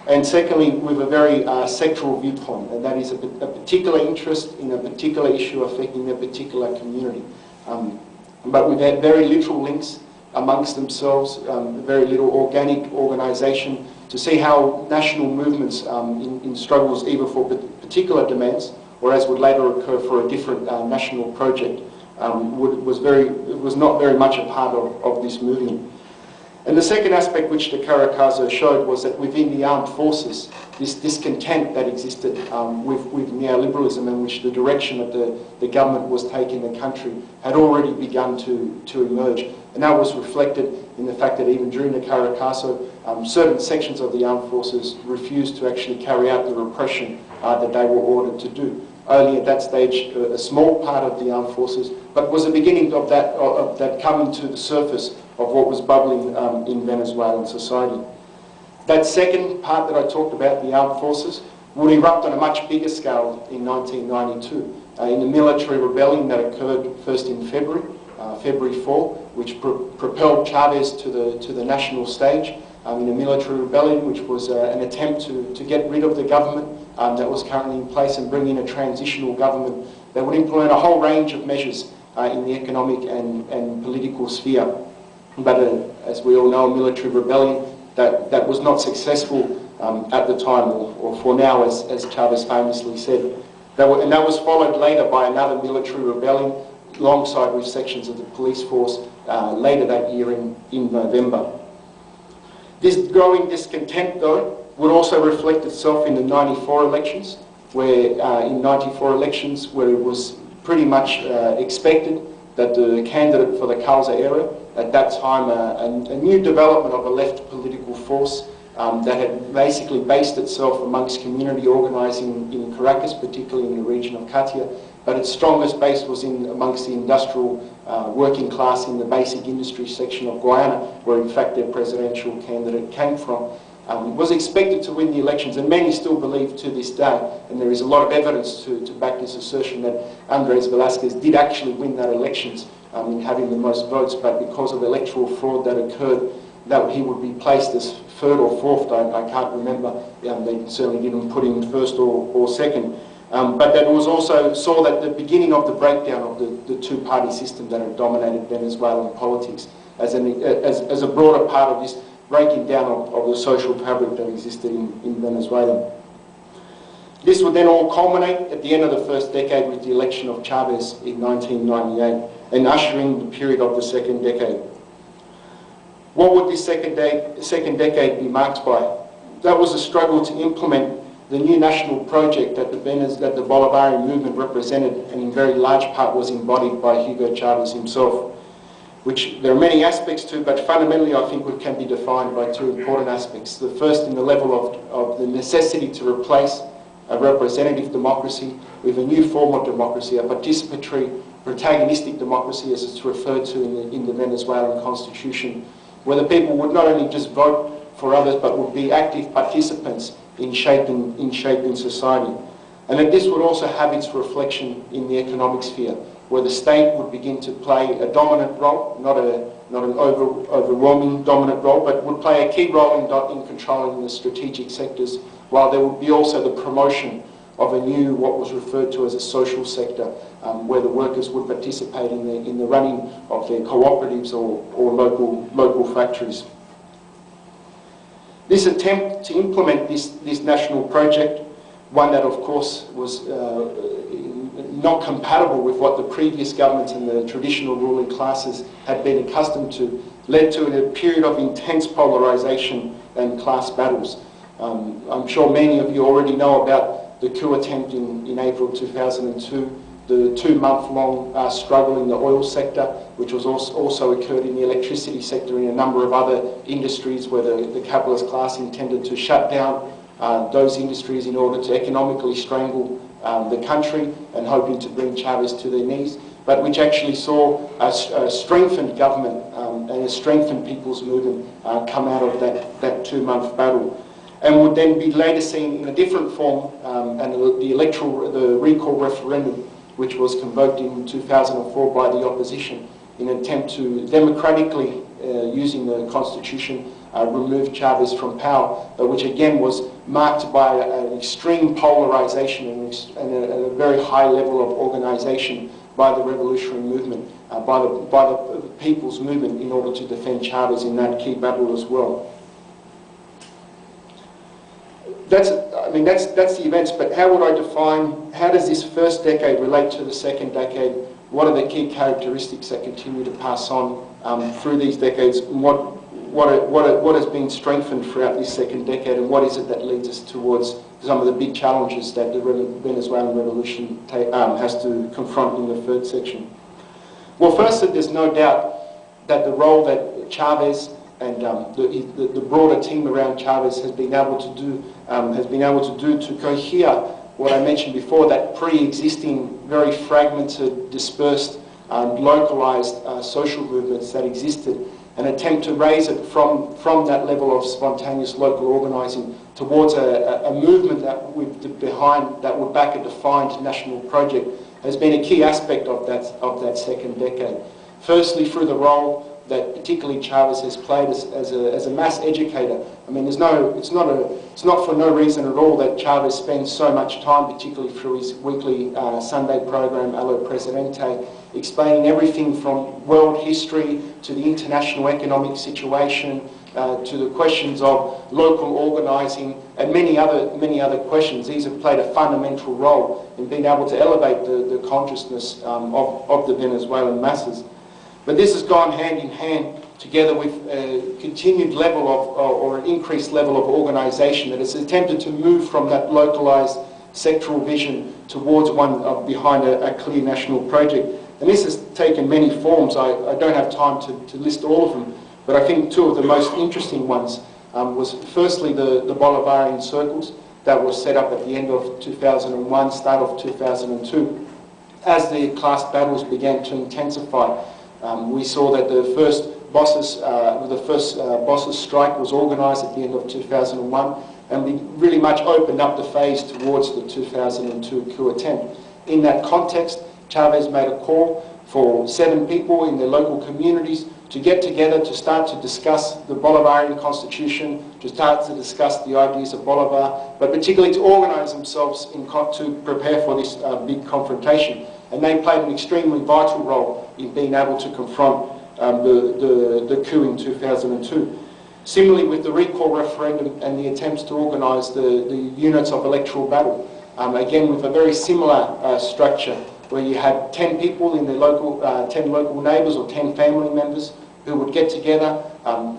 And secondly, with a very sectoral viewpoint, and that is a particular interest in a particular issue affecting their particular community. But with very literal links amongst themselves, very little organic organisation to see how national movements in struggles either for particular demands or as would later occur for a different national project was not very much a part of this movement. And the second aspect which the Caracazo showed was that within the armed forces, this discontent that existed with neoliberalism, in which the direction that the government was taking the country had already begun to emerge. And that was reflected in the fact that even during the Caracazo, certain sections of the armed forces refused to actually carry out the repression that they were ordered to do. Only at that stage, a small part of the armed forces, but was the beginning of that coming to the surface of what was bubbling in Venezuelan society. That second part that I talked about, the armed forces, would erupt on a much bigger scale in 1992, in the military rebellion that occurred first in February 4, which propelled Chavez to the national stage, in a military rebellion which was an attempt to get rid of the government that was currently in place and bring in a transitional government that would implement a whole range of measures in the economic and political sphere. But as we all know, a military rebellion that was not successful at the time, or for now, as Chavez famously said. And that was followed later by another military rebellion alongside with sections of the police force later that year in November. This growing discontent, though, would also reflect itself in the 94 elections, where in 94 elections, where it was pretty much expected that the candidate for the Causa era, at that time a new development of a left political force that had basically based itself amongst community organising in Caracas, particularly in the region of Catia, but its strongest base was amongst the industrial working class in the basic industry section of Guyana, where in fact their presidential candidate came from. Was expected to win the elections, and many still believe to this day, and there is a lot of evidence to back this assertion, that Andres Velázquez did actually win that elections in having the most votes, but because of electoral fraud that occurred, that he would be placed as third or fourth, I can't remember. They certainly didn't put him first or second. But that was also saw that the beginning of the breakdown of the two-party system that had dominated Venezuelan politics as a broader part of this breaking down of the social fabric that existed in Venezuela. This would then all culminate at the end of the first decade with the election of Chavez in 1998 and ushering the period of the second decade. What would this second decade be marked by? That was a struggle to implement the new national project that the Bolivarian movement represented, and in very large part was embodied by Hugo Chavez himself, which there are many aspects to, but fundamentally I think it can be defined by two important aspects. The first in the level of the necessity to replace a representative democracy with a new form of democracy, a participatory, protagonistic democracy as it's referred to in the Venezuelan constitution, where the people would not only just vote for others but would be active participants in shaping society. And that this would also have its reflection in the economic sphere, where the state would begin to play a dominant role, not an overwhelming dominant role, but would play a key role in controlling the strategic sectors, while there would be also the promotion of a new, what was referred to as a social sector, where the workers would participate in the running of their cooperatives or local factories. This attempt to implement this national project, one that of course was not compatible with what the previous governments and the traditional ruling classes had been accustomed to, led to a period of intense polarisation and class battles. I'm sure many of you already know about the coup attempt in April 2002, the 2-month-long struggle in the oil sector, which was also occurred in the electricity sector and a number of other industries where the capitalist class intended to shut down those industries in order to economically strangle the country and hoping to bring Chavez to their knees, but which actually saw a strengthened government and a strengthened people's movement come out of that 2-month battle, and would then be later seen in a different form, and the recall referendum, which was convoked in 2004 by the opposition in an attempt to democratically, using the constitution, remove Chavez from power, which again was marked by an extreme polarisation and a very high level of organisation by the revolutionary movement, by the people's movement, in order to defend Chavez in that key battle as well. That's the events, but how would I define, how does this first decade relate to the second decade what are the key characteristics that continue to pass on through these decades, and what has been strengthened throughout this second decade, and what is it that leads us towards some of the big challenges that the Venezuelan revolution has to confront in the third section. Well, firstly, there's no doubt that the role that Chavez and the broader team around Chavez has been able to do to cohere what I mentioned before, that pre-existing, very fragmented, dispersed, localized social movements that existed, and attempt to raise it from that level of spontaneous local organizing towards a movement that would back a defined national project, has been a key aspect of that second decade. Firstly, through the role that particularly Chavez has played as a mass educator. I mean, it's not for no reason at all that Chavez spends so much time, particularly through his weekly Sunday program, Albo Presidente, explaining everything from world history to the international economic situation, to the questions of local organising and many other questions. These have played a fundamental role in being able to elevate the consciousness of the Venezuelan masses. But this has gone hand in hand together with a continued level of, or an increased level of organisation that has attempted to move from that localised sectoral vision towards one behind a clear national project. And this has taken many forms. I don't have time to list all of them, but I think two of the most interesting ones was firstly the Bolivarian circles that were set up at the end of 2001, start of 2002. As the class battles began to intensify, we saw that the first bosses strike was organised at the end of 2001, and we really much opened up the phase towards the 2002 coup attempt. In that context, Chavez made a call for 7 people in their local communities to get together to start to discuss the Bolivarian constitution, to start to discuss the ideas of Bolivar, but particularly to organise themselves to prepare for this big confrontation. And they played an extremely vital role in being able to confront the coup in 2002. Similarly, with the recall referendum and the attempts to organise the units of electoral battle, again with a very similar structure, where you had 10 people in their local, 10 local neighbours or 10 family members who would get together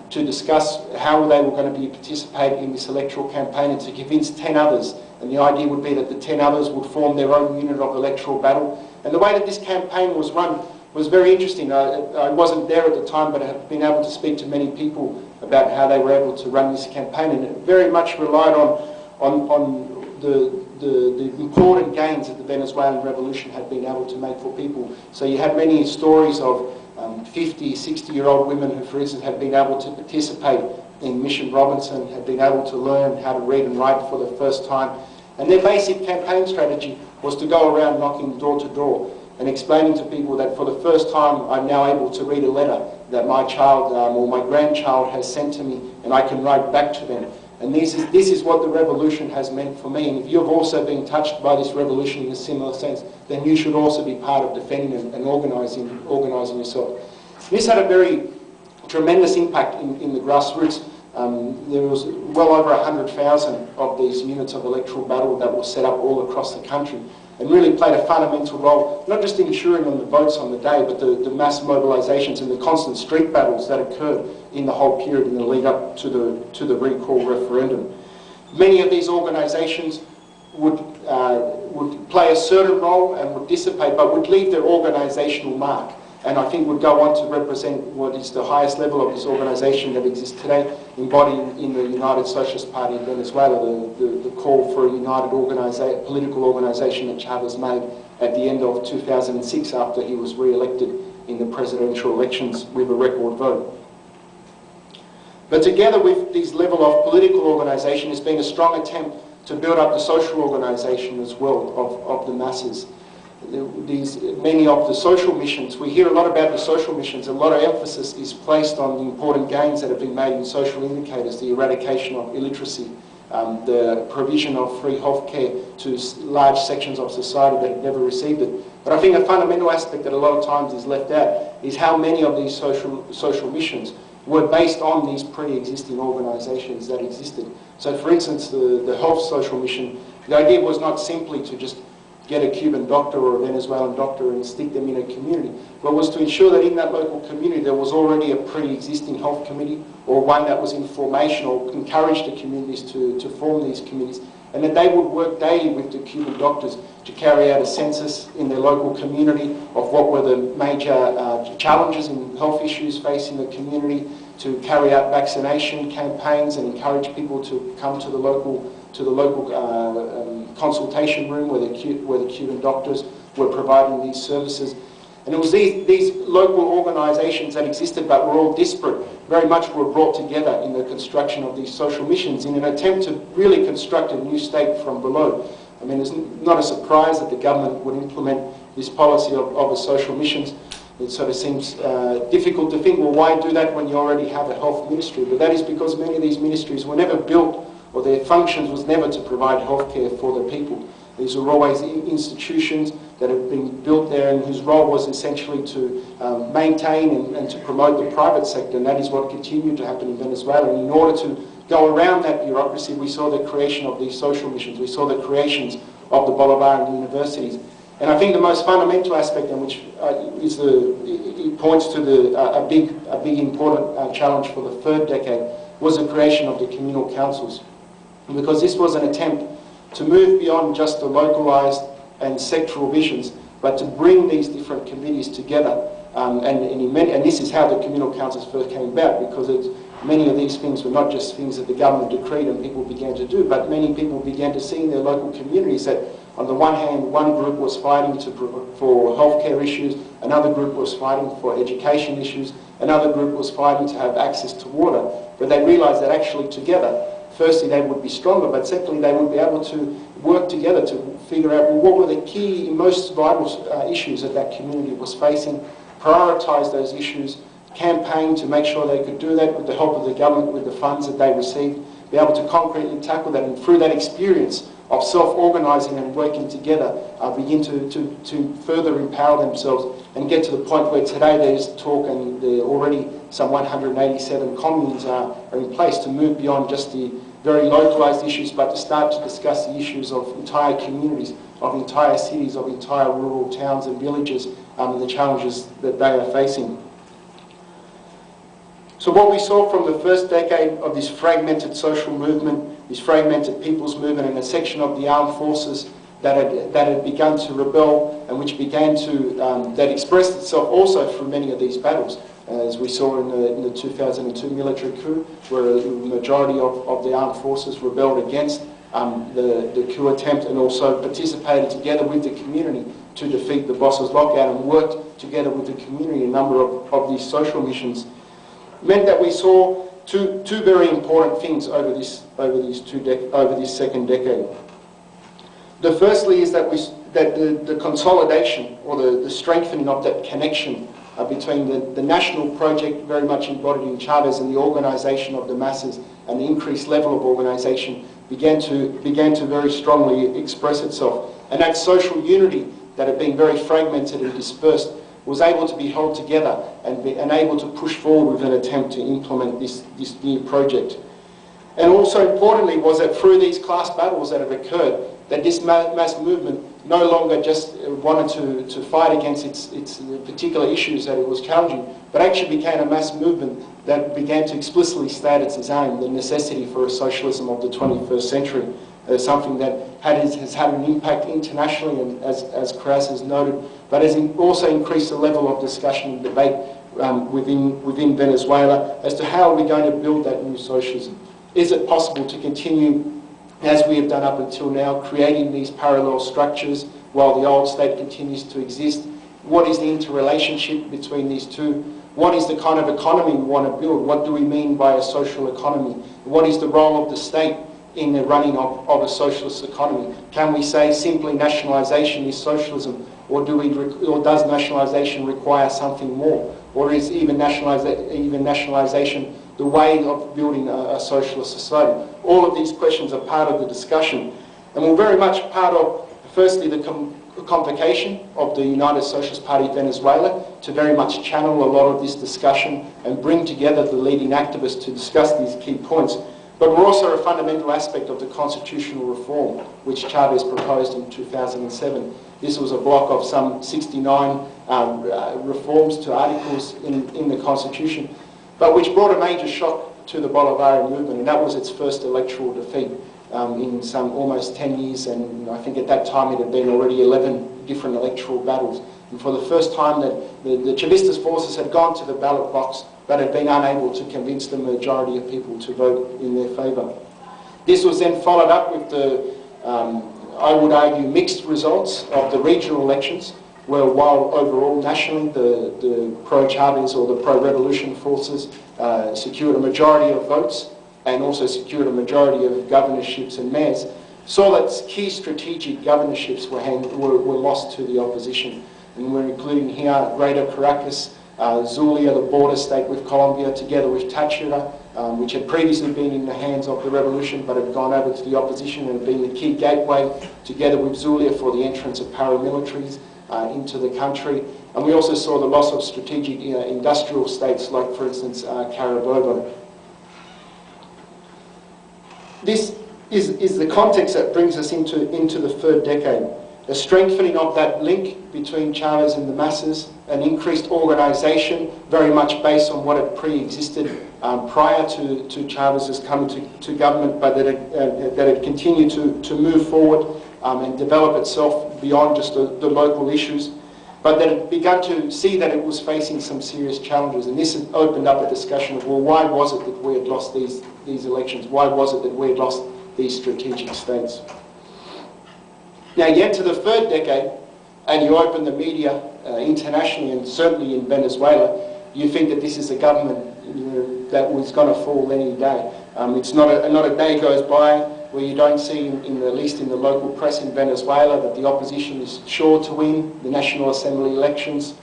to discuss how they were going to be participating in this electoral campaign and to convince 10 others. And the idea would be that the 10 others would form their own unit of electoral battle. And the way that this campaign was run was very interesting. I wasn't there at the time, but I have been able to speak to many people about how they were able to run this campaign, and it very much relied on the important gains that the Venezuelan revolution had been able to make for people. So you had many stories of 50, 60-year-old women who, for instance, had been able to participate in Mission Robinson, had been able to learn how to read and write for the first time. And their basic campaign strategy was to go around knocking door to door and explaining to people that for the first time I'm now able to read a letter that my child or my grandchild has sent to me, and I can write back to them. And this is what the revolution has meant for me. And if you've also been touched by this revolution in a similar sense, then you should also be part of defending and organising yourself. This had a very tremendous impact in the grassroots. There was well over 100,000 of these units of electoral battle that were set up all across the country, and really played a fundamental role, not just in ensuring on the votes on the day, but the mass mobilisations and the constant street battles that occurred in the whole period in the lead up to the recall referendum. Many of these organisations would play a certain role and would dissipate, but would leave their organisational mark, and I think would go on to represent what is the highest level of this organisation that exists today, embodied in the United Socialist Party of Venezuela, the call for a united political organisation that Chavez made at the end of 2006 after he was re-elected in the presidential elections with a record vote. But together with this level of political organisation has been a strong attempt to build up the social organisation as well of the masses. Many of the social missions, we hear a lot about the social missions, a lot of emphasis is placed on the important gains that have been made in social indicators, the eradication of illiteracy, the provision of free healthcare to large sections of society that have never received it. But I think a fundamental aspect that a lot of times is left out is how many of these social missions were based on these pre-existing organisations that existed. So for instance, the health social mission, the idea was not simply to just get a Cuban doctor or a Venezuelan doctor and stick them in a community, but was to ensure that in that local community there was already a pre-existing health committee, or one that was in formation, or encouraged the communities to form these committees, and that they would work daily with the Cuban doctors to carry out a census in their local community of what were the major challenges and health issues facing the community, to carry out vaccination campaigns and encourage people to come to the local consultation room where the Cuban doctors were providing these services. And it was these local organisations that existed but were all disparate, very much were brought together in the construction of these social missions in an attempt to really construct a new state from below. I mean, it's not a surprise that the government would implement this policy of the social missions. It sort of seems difficult to think, well, why do that when you already have a health ministry? But that is because many of these ministries were never built, or their functions was never to provide healthcare for the people. These were always institutions that have been built there and whose role was essentially to maintain and to promote the private sector, and that is what continued to happen in Venezuela. And in order to go around that bureaucracy, we saw the creation of these social missions, we saw the creations of the Bolivarian universities. And I think the most fundamental aspect, in which it points to a big important challenge for the third decade, was the creation of the communal councils. Because this was an attempt to move beyond just the localised and sectoral visions, but to bring these different committees together. And this is how the communal councils first came about, because many of these things were not just things that the government decreed and people began to do, but many people began to see in their local communities that, on the one hand, one group was fighting for healthcare issues, another group was fighting for education issues, another group was fighting to have access to water. But they realised that actually together, firstly, they would be stronger, but secondly, they would be able to work together to figure out, well, what were the key, most vital issues that that community was facing, prioritise those issues, campaign to make sure they could do that with the help of the government, with the funds that they received, be able to concretely tackle that, and through that experience of self-organising and working together, begin to further empower themselves and get to the point where today there is talk, and there are already some 187 communes are in place to move beyond just the very localised issues, but to start to discuss the issues of entire communities, of entire cities, of entire rural towns and villages, and the challenges that they are facing. So what we saw from the first decade of this fragmented social movement, this fragmented people's movement, and a section of the armed forces that had begun to rebel, and which began to, that expressed itself also through many of these battles, as we saw in the 2002 military coup, where the majority of the armed forces rebelled against the coup attempt, and also participated together with the community to defeat the boss's lockout, and worked together with the community in a number of these social missions, meant that we saw two very important things over this second decade. The firstly is that the consolidation, or the strengthening of that connection between the national project, very much embodied in Chavez, and the organisation of the masses, and the increased level of organisation began to very strongly express itself. And that social unity that had been very fragmented and dispersed was able to be held together and able to push forward with an attempt to implement this new project. And also importantly was that through these class battles that have occurred, that this mass movement no longer just wanted to fight against its particular issues that it was challenging, but actually became a mass movement that began to explicitly state its aim, the necessity for a socialism of the 21st century, something that has had an impact internationally, and as Kiraz has noted, but has also increased the level of discussion and debate within Venezuela as to how are we going to build that new socialism. Is it possible to continue, as we have done up until now, creating these parallel structures while the old state continues to exist? What is the interrelationship between these two? What is the kind of economy we want to build? What do we mean by a social economy? What is the role of the state in the running of a socialist economy? Can we say simply nationalisation is socialism, or does nationalisation require something more? Or is even nationalisation the way of building a socialist society? All of these questions are part of the discussion, and were very much part of, firstly, the convocation of the United Socialist Party of Venezuela to very much channel a lot of this discussion and bring together the leading activists to discuss these key points. but were also a fundamental aspect of the constitutional reform which Chavez proposed in 2007. This was a block of some 69 reforms to articles in the constitution, but which brought a major shock to the Bolivarian movement, and that was its first electoral defeat in some almost 10 years, and I think at that time it had been already 11 different electoral battles. And for the first time that the Chavistas forces had gone to the ballot box but had been unable to convince the majority of people to vote in their favour. This was then followed up with the, I would argue, mixed results of the regional elections, where while overall nationally the pro-Chavez or the pro-revolution forces secured a majority of votes and also secured a majority of governorships and mayors, saw that key strategic governorships were lost to the opposition. And we're including here Greater Caracas, Zulia, the border state with Colombia, together with Táchira, which had previously been in the hands of the revolution but had gone over to the opposition and had been the key gateway, together with Zulia, for the entrance of paramilitaries into the country. And we also saw the loss of strategic industrial states like, for instance, Carabobo. This is the context that brings us into the third decade. A strengthening of that link between Chavez and the masses, an increased organisation very much based on what had pre-existed prior to Chavez's coming to government, but that it continued to move forward and develop itself beyond just the local issues, but that it began to see that it was facing some serious challenges. And this had opened up a discussion of, well, why was it that we had lost these elections? Why was it that we had lost these strategic states? Now, you enter the third decade and you open the media internationally and certainly in Venezuela, you think that this is a government that was going to fall any day. It's not a day goes by where you don't see, at least in the local press in Venezuela, that the opposition is sure to win the National Assembly elections,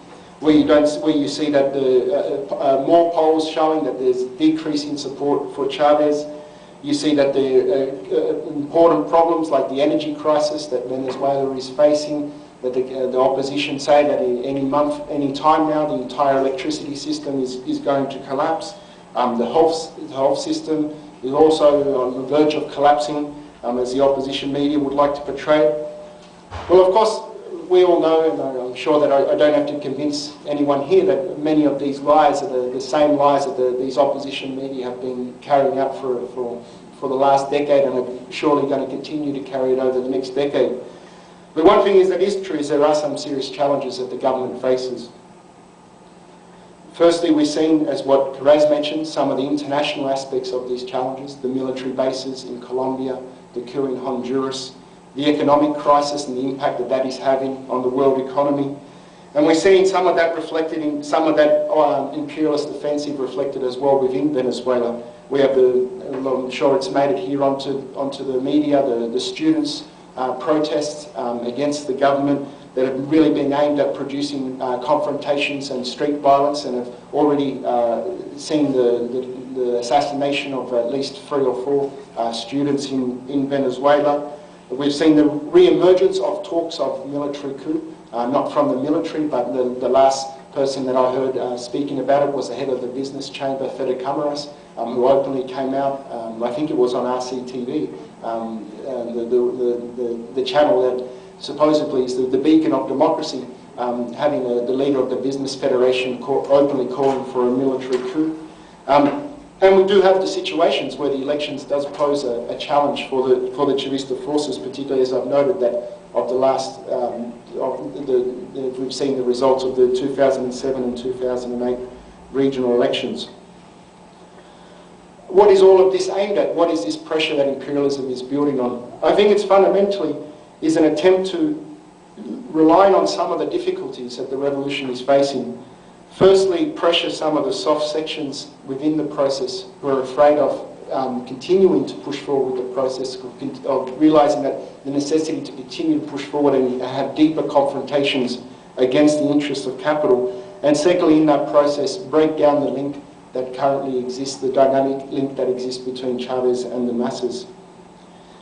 where you see that more polls showing that there's decreasing support for Chavez. You see that the important problems like the energy crisis that Venezuela is facing, that the opposition say that in any month, any time now, the entire electricity system is going to collapse. The health system is also on the verge of collapsing, as the opposition media would like to portray it. Well, of course, we all know, and I'm sure that I don't have to convince anyone here, that many of these lies are the same lies that these opposition media have been carrying out for the last decade, and are surely going to continue to carry it over the next decade. But one thing that is true is there are some serious challenges that the government faces. Firstly, we've seen, as what Kiraz mentioned, some of the international aspects of these challenges, the military bases in Colombia, the coup in Honduras, the economic crisis and the impact that is having on the world economy. And we're seeing some of that reflected in some of that imperialist offensive reflected as well within Venezuela. We have I'm sure it's made it here onto the media, the students' protests against the government that have really been aimed at producing confrontations and street violence, and have already seen the assassination of at least 3 or 4 students in Venezuela. We've seen the re-emergence of talks of military coup, not from the military, but the last person that I heard speaking about it was the head of the business chamber, Federico, who openly came out, I think it was on RCTV, the channel that supposedly is the beacon of democracy, having the leader of the Business Federation openly calling for a military coup. And we do have the situations where the elections does pose a challenge for the Chavista forces, particularly as I've noted that of the last, we've seen the results of the 2007 and 2008 regional elections. What is all of this aimed at? What is this pressure that imperialism is building on? I think it's fundamentally is an attempt to rely on some of the difficulties that the revolution is facing. Firstly, pressure some of the soft sections within the process who are afraid of continuing to push forward with the process, of realising that the necessity to continue to push forward and have deeper confrontations against the interests of capital. And secondly, in that process, break down the link that currently exists, the dynamic link that exists between Chavez and the masses.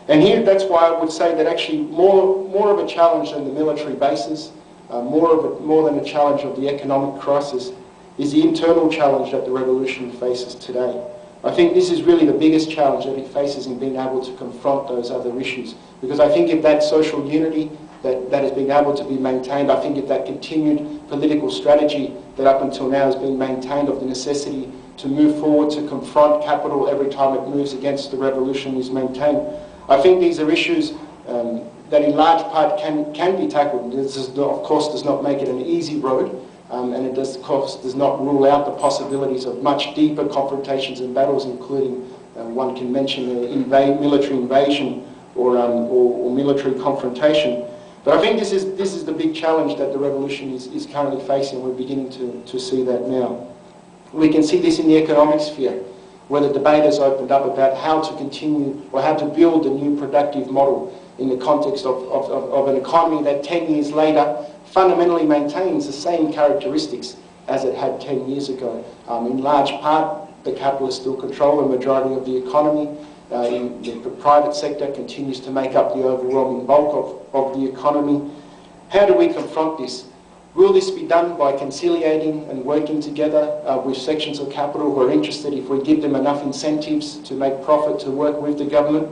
And here, that's why I would say that actually more of a challenge than the military bases, more than a challenge of the economic crisis, is the internal challenge that the revolution faces today. I think this is really the biggest challenge that it faces in being able to confront those other issues. Because I think if that social unity that has been able to be maintained, I think if that continued political strategy that up until now has been maintained of the necessity to move forward to confront capital every time it moves against the revolution is maintained, I think these are issues that in large part can be tackled. This of course does not make it an easy road, and it of course does not rule out the possibilities of much deeper confrontations and battles, including one can mention military invasion or military confrontation. But I think this is the big challenge that the revolution is currently facing. We're beginning to see that now. We can see this in the economic sphere, where the debate has opened up about how to continue or how to build a new productive model in the context of an economy that 10 years later fundamentally maintains the same characteristics as it had 10 years ago. In large part, the capitalists still control the majority of the economy. The private sector continues to make up the overwhelming bulk of the economy. How do we confront this? Will this be done by conciliating and working together with sections of capital who are interested, if we give them enough incentives to make profit, to work with the government?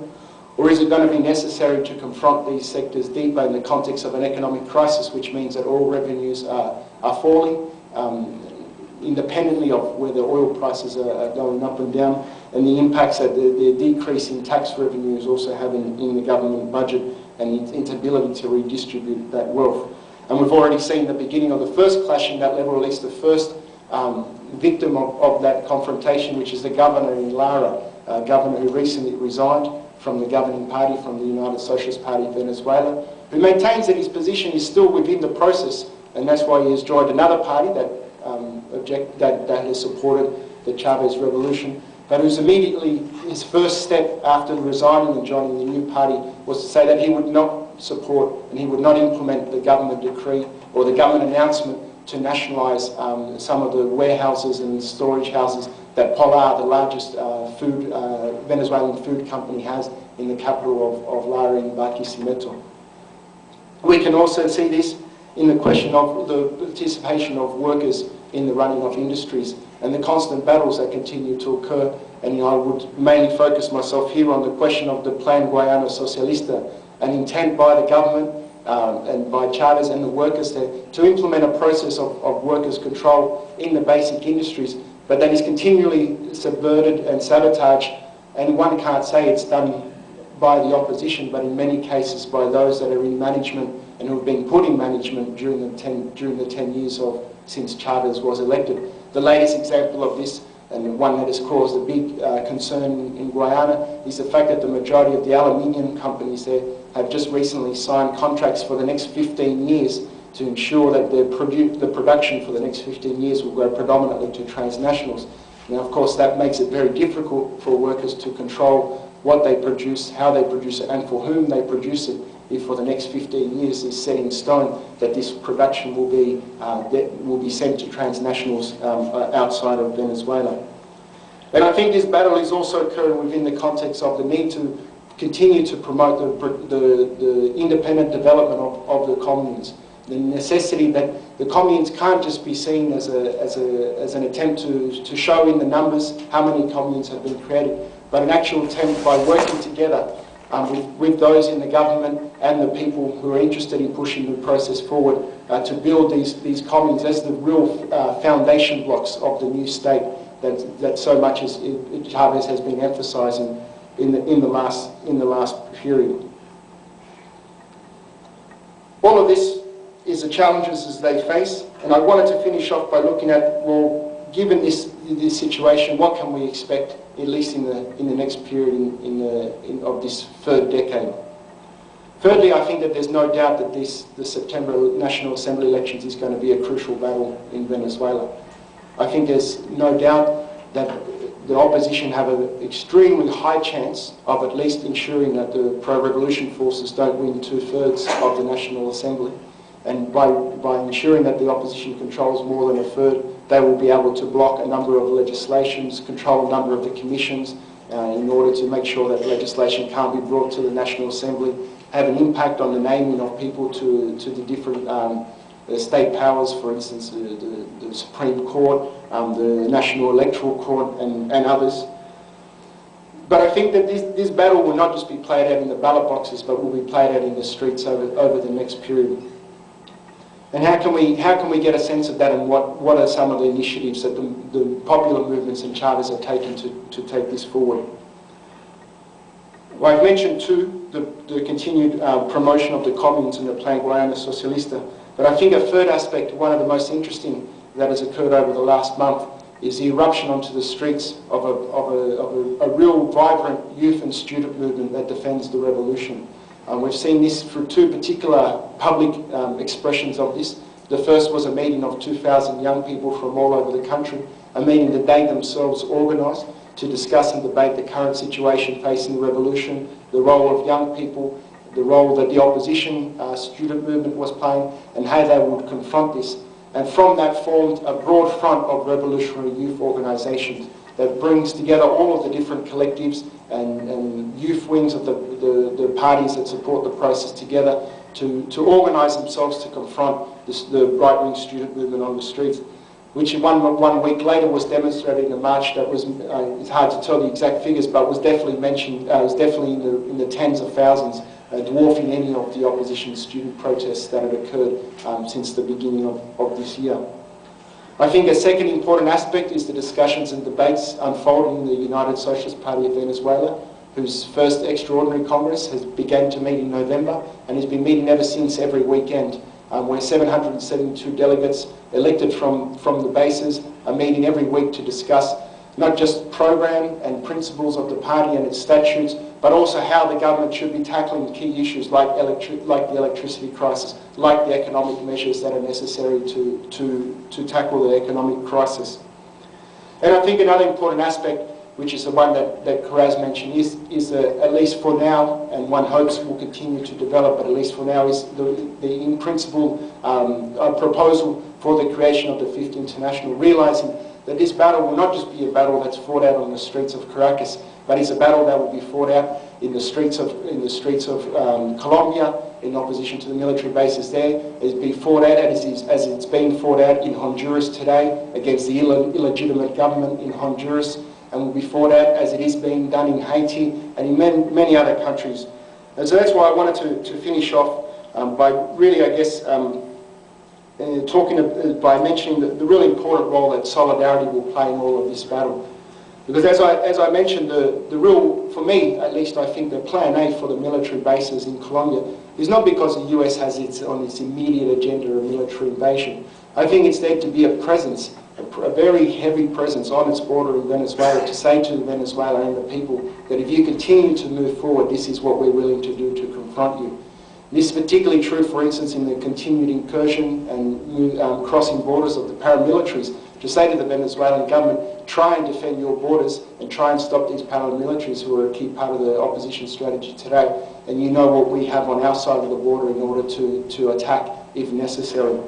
Or is it going to be necessary to confront these sectors deeper in the context of an economic crisis, which means that all revenues are falling, independently of whether oil prices are going up and down, and the impacts that the decrease in tax revenues also have in the government budget and its inability to redistribute that wealth. And we've already seen the beginning of the first clash in that level, or at least the first victim of that confrontation, which is the governor in Lara, a governor who recently resigned from the governing party, from the United Socialist Party of Venezuela, who maintains that his position is still within the process, and that's why he has joined another party that has supported the Chavez revolution, but who's immediately, his first step after resigning and joining the new party was to say that he would not support and he would not implement the government decree or the government announcement to nationalise some of the warehouses and storage houses that Polar, the largest Venezuelan food company, has in the capital of Lara in Barquisimeto. We can also see this in the question of the participation of workers in the running of industries and the constant battles that continue to occur. And I would mainly focus myself here on the question of the Plan Guayana Socialista, an intent by the government and by Chavez and the workers there to implement a process of workers' control in the basic industries, but that is continually subverted and sabotaged, and one can't say it's done by the opposition, but in many cases by those that are in management and who have been put in management during the 10 years since Chavez was elected. The latest example of this, and one that has caused a big concern in Guyana, is the fact that the majority of the aluminium companies there have just recently signed contracts for the next 15 years to ensure that the production for the next 15 years will go predominantly to transnationals. Now, of course, that makes it very difficult for workers to control what they produce, how they produce it, and for whom they produce it, if for the next 15 years it's set in stone that this production will be sent to transnationals outside of Venezuela. And I think this battle is also occurring within the context of the need to continue to promote the independent development of the communes. The necessity that the communes can't just be seen as an attempt to show in the numbers how many communes have been created, but an actual attempt by working together with those in the government and the people who are interested in pushing the process forward to build these communes as the real foundation blocks of the new state that so much as Chavez has been emphasising in the last period. All of this is the challenges as they face, and I wanted to finish off by looking at, well, given this situation, what can we expect, at least in the next period of this third decade? Thirdly, I think that there's no doubt that the September National Assembly elections is going to be a crucial battle in Venezuela. I think there's no doubt that the opposition have an extremely high chance of at least ensuring that the pro-revolution forces don't win 2/3 of the National Assembly. And by ensuring that the opposition controls more than 1/3, they will be able to block a number of legislations, control a number of the commissions in order to make sure that legislation can't be brought to the National Assembly, have an impact on the naming of people to the different state powers, for instance, the Supreme Court, the National Electoral Court, and others. But I think that this battle will not just be played out in the ballot boxes, but will be played out in the streets over the next period. And how can we get a sense of that, and what are some of the initiatives that the popular movements and charters have taken to take this forward? Well, I've mentioned too the continued promotion of the communes and the Plan Guayana Socialista, but I think a third aspect, one of the most interesting that has occurred over the last month, is the eruption onto the streets of a real vibrant youth and student movement that defends the revolution. We've seen this through two particular public expressions of this. The first was a meeting of 2,000 young people from all over the country, a meeting that they themselves organised to discuss and debate the current situation facing the revolution, the role of young people, the role that the opposition student movement was playing, and how they would confront this. And from that formed a broad front of revolutionary youth organisations that brings together all of the different collectives and youth wings of the parties that support the process together to organise themselves to confront the right-wing student movement on the streets, which one week later was demonstrated in a march that was, it's hard to tell the exact figures, but was definitely mentioned, was definitely in the tens of thousands, dwarfing any of the opposition student protests that had occurred since the beginning of this year. I think a second important aspect is the discussions and debates unfolding in the United Socialist Party of Venezuela, whose first extraordinary Congress has begun to meet in November and has been meeting ever since every weekend, where 772 delegates elected from the bases are meeting every week to discuss not just program and principles of the party and its statutes, but also how the government should be tackling key issues like the electricity crisis, like the economic measures that are necessary to tackle the economic crisis. And I think another important aspect, which is the one that Kiraz mentioned, is at least for now, and one hopes will continue to develop, but at least for now, is the in principle proposal for the creation of the Fifth International, realising that this battle will not just be a battle that's fought out on the streets of Caracas, but is a battle that will be fought out in the streets of Colombia, in opposition to the military bases there. It's been fought out as it's been fought out in Honduras today against the illegitimate government in Honduras, and will be fought out as it is being done in Haiti and in many other countries. And so that's why I wanted to finish off by really, I guess, by mentioning the really important role that solidarity will play in all of this battle. Because as I mentioned, the real, for me at least, I think the plan A for the military bases in Colombia is not because the US has on its immediate agenda a military invasion. I think it's there to be a presence, a very heavy presence on its border in Venezuela, to say to Venezuela and the people that if you continue to move forward, this is what we're willing to do to confront you. This is particularly true, for instance, in the continued incursion and crossing borders of the paramilitaries, to say to the Venezuelan government, try and defend your borders and try and stop these paramilitaries who are a key part of the opposition strategy today. And you know what we have on our side of the border in order to attack if necessary.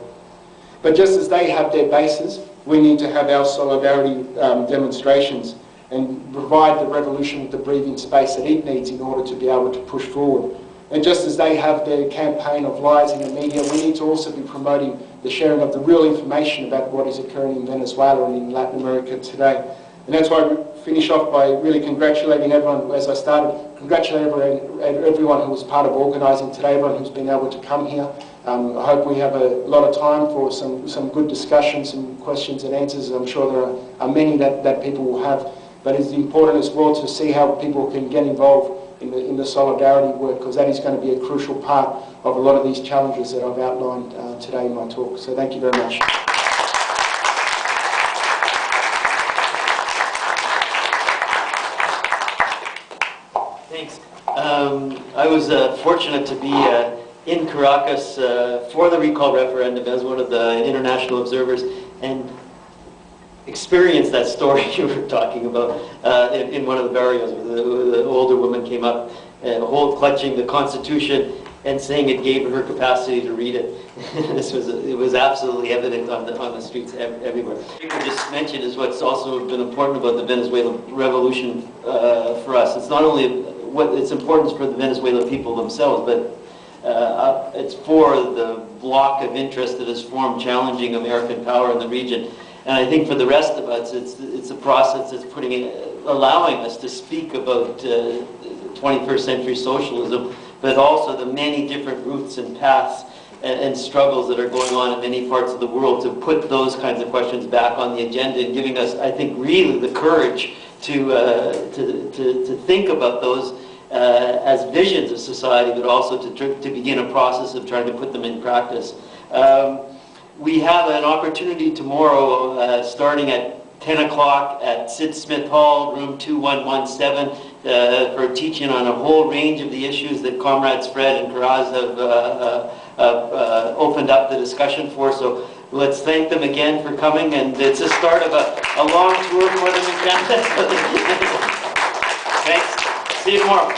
But just as they have their bases, we need to have our solidarity demonstrations and provide the revolution with the breathing space that it needs in order to be able to push forward. And just as they have their campaign of lies in the media, we need to also be promoting the sharing of the real information about what is occurring in Venezuela and in Latin America today. And that's why I finish off by really congratulating everyone, as I started, congratulate everyone who was part of organising today, everyone who's been able to come here. I hope we have a lot of time for some good discussions, some questions and answers. I'm sure there are many that people will have. But it's important as well to see how people can get involved in the solidarity work, because that is going to be a crucial part of a lot of these challenges that I've outlined today in my talk. So thank you very much. Thanks. I was fortunate to be in Caracas for the recall referendum as one of the international observers, and experienced that story you were talking about in one of the barrios, where the older woman came up clutching the Constitution and saying it gave her capacity to read it. It was absolutely evident on the streets everywhere. What you just mentioned is what's also been important about the Venezuelan revolution for us. It's not only what its importance for the Venezuelan people themselves, but it's for the block of interest that is formed challenging American power in the region. And I think for the rest of us, it's a process that's putting allowing us to speak about 21st century socialism, but also the many different routes and paths and struggles that are going on in many parts of the world, to put those kinds of questions back on the agenda and giving us, I think, really the courage to think about those as visions of society, but also to begin a process of trying to put them in practice. We have an opportunity tomorrow, starting at 10 o'clock at Sid Smith Hall, room 2117, for teaching on a whole range of the issues that comrades Fred and Kiraz have opened up the discussion for. So let's thank them again for coming, and it's the start of a long tour for them in Canada. Thanks. See you tomorrow.